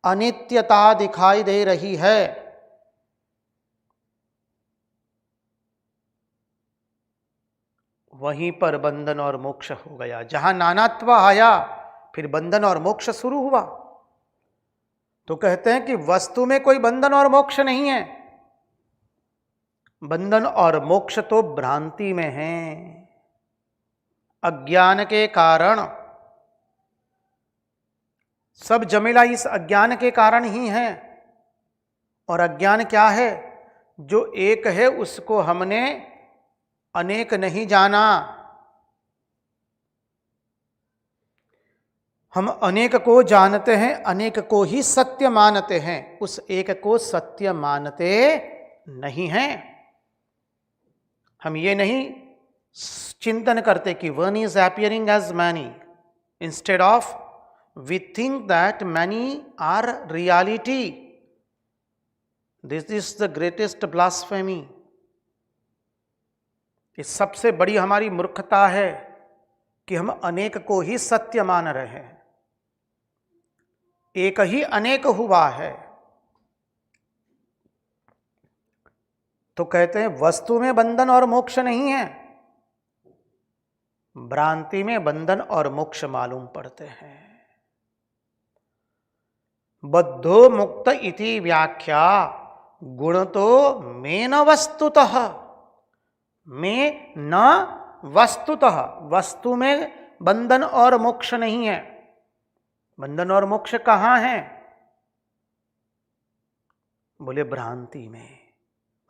अनित्यता दिखाई दे रही है। वहीं पर बंधन और मोक्ष हो गया। जहां नानात्व आया फिर बंधन और मोक्ष शुरू हुआ। तो कहते हैं कि वस्तु में कोई बंधन और मोक्ष नहीं है, बंधन और मोक्ष तो भ्रांति में है, अज्ञान के कारण। सब जमेला इस अज्ञान के कारण ही है। और अज्ञान क्या है? जो एक है उसको हमने अनेक नहीं जाना। हम अनेक को जानते हैं, अनेक को ही सत्य मानते हैं, उस एक को सत्य मानते नहीं हैं। हम ये नहीं चिंतन करते कि one is appearing as many, instead of we think that many are reality. This is the greatest blasphemy. ये सबसे बड़ी हमारी मूर्खता है कि हम अनेक को ही सत्य मान रहे हैं। एक ही अनेक हुआ है। तो कहते हैं वस्तु में बंधन और मोक्ष नहीं है, भ्रांति में बंधन और मोक्ष मालूम पड़ते हैं। बद्धो मुक्त इति व्याख्या गुण तो में न वस्तुतः, में न वस्तुतः। वस्तु में बंधन और मोक्ष नहीं है। बंधन और मोक्ष कहाँ है? बोले भ्रांति में।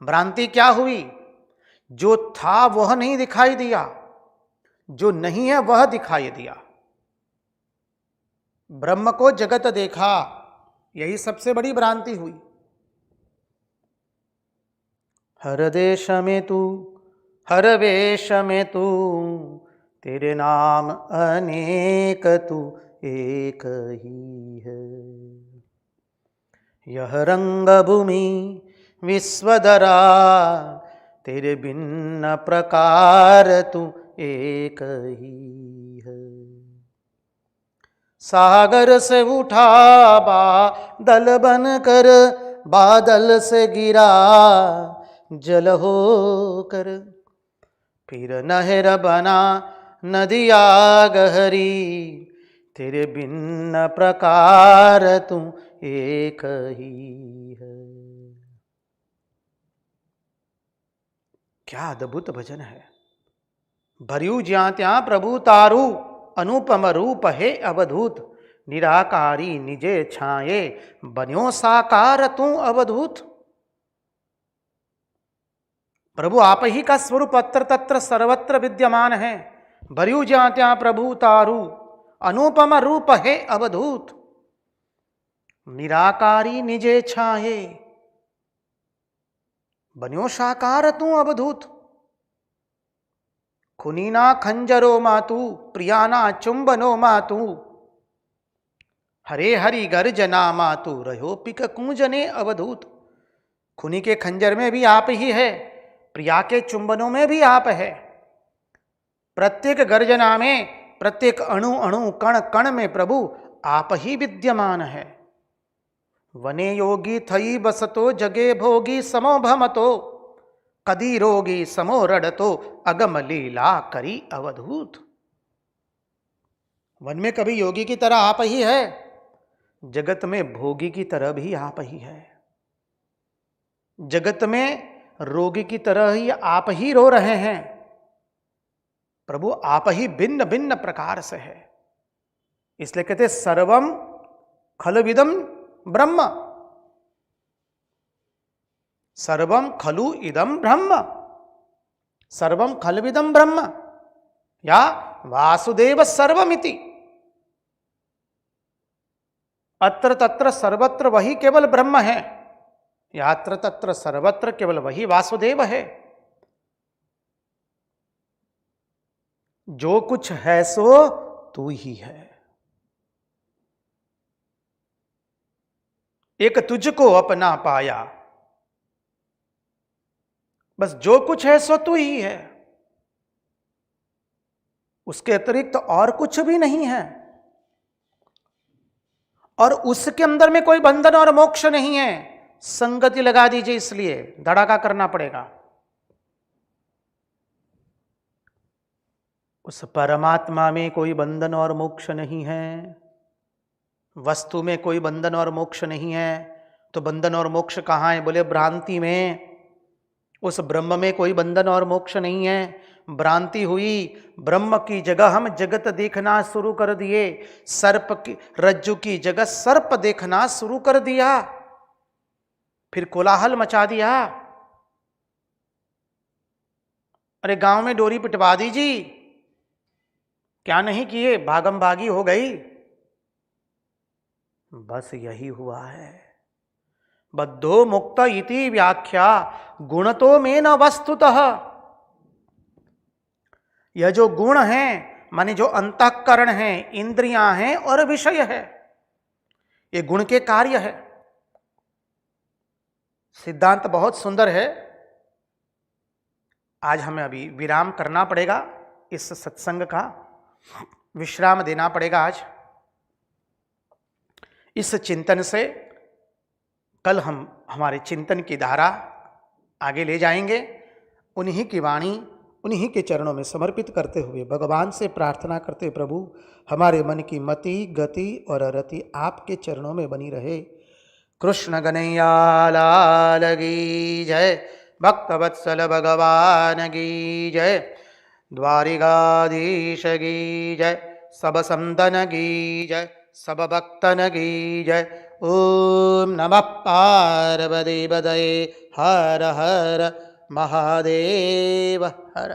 भ्रांति क्या हुई? जो था वह नहीं दिखाई दिया, जो नहीं है वह दिखाई दिया। ब्रह्म को जगत देखा, यही सबसे बड़ी भ्रांति हुई। हर देश में तू, हर वेश में तू, तेरे नाम अनेक तू एक ही है। यह रंग भूमि विश्वधरा, तेरे भिन्न प्रकार तू एक ही है। सागर से उठा बादल बनकर, बादल से गिरा जल होकर, फिर नहर बना नदिया गहरी, तेरे भिन्न प्रकार तू एक ही है। क्या अद्भुत भजन है। भर्यू ज्या त्या प्रभु तारू, अनुपम रूप है अवधूत, निराकारी निजे छाए, बन्यो साकार तू अवधूत। प्रभु आप ही का स्वरूप अत्र तत्र सर्वत्र विद्यमान है। भर्यू ज्या त्या प्रभु तारू, अनुपम रूप है अवधूत, निराकारी निजे छाए, बन्यो साकार तू अवधूत। खुनीना खंजरो मातू, प्रियाना चुंबनो मातू, हरे हरि गर्जना मातू, रहो पिक कुंजने अवधूत। खुनी के खंजर में भी आप ही है, प्रिया के चुंबनों में भी आप है, प्रत्येक गर्जना में, प्रत्येक अणु अणु कण कण में प्रभु आप ही विद्यमान है। वने योगी थई बसतो, जगे भोगी समो भमतो, कदी रोगी समो रड़तो, अगम लीला करी अवधूत। वन में कभी योगी की तरह आप ही है, जगत में भोगी की तरह भी आप ही है। जगत में रोगी की तरह ही आप ही रो रहे हैं। प्रभु आप ही भिन्न भिन्न प्रकार से है, इसलिए कहते सर्वम खलविदम ब्रह्म, सर्वम खलु इदम ब्रह्म, सर्वम खलविदम ब्रह्म, या वासुदेव सर्वमिति। अत्र तत्र सर्वत्र वही केवल ब्रह्म है, यात्र तत्र सर्वत्र केवल वही वासुदेव है। जो कुछ है सो तू ही है। एक तुझको अपना पाया, बस जो कुछ है सो तू ही है, उसके अतिरिक्त तो और कुछ भी नहीं है। और उसके अंदर में कोई बंधन और मोक्ष नहीं है। संगति लगा दीजिए, इसलिए धड़ाका करना पड़ेगा। उस परमात्मा में कोई बंधन और मोक्ष नहीं है, वस्तु में कोई बंधन और मोक्ष नहीं है। तो बंधन और मोक्ष कहाँ है? बोले भ्रांति में। उस ब्रह्म में कोई बंधन और मोक्ष नहीं है। भ्रांति हुई, ब्रह्म की जगह हम जगत देखना शुरू कर दिए, सर्प की रज्जु की जगह सर्प देखना शुरू कर दिया, फिर कोलाहल मचा दिया। अरे गांव में डोरी पिटवा दीजिए, क्या नहीं किए, भागम भागी हो गई। बस यही हुआ है। बद्धो मुक्त इति व्याख्या गुणतो में न वस्तुतः। यह जो गुण है माने जो अंतःकरण है, इंद्रियां हैं और विषय है, ये गुण के कार्य है। सिद्धांत बहुत सुंदर है। आज हमें अभी विराम करना पड़ेगा, इस सत्संग का विश्राम देना पड़ेगा। आज इस चिंतन से कल हम हमारे चिंतन की धारा आगे ले जाएंगे। उन्हीं की वाणी उन्हीं के चरणों में समर्पित करते हुए भगवान से प्रार्थना करते, प्रभु हमारे मन की मति गति और रति आपके चरणों में बनी रहे। कृष्ण कन्हैया लाल की जय, भक्तवत्सल भगवान की जय, द्वारिकाधीश की जय, सब संतन की जय, सब भक्तन की जय। ओम नमः पार्वती पतये, हर हर महादेव हर।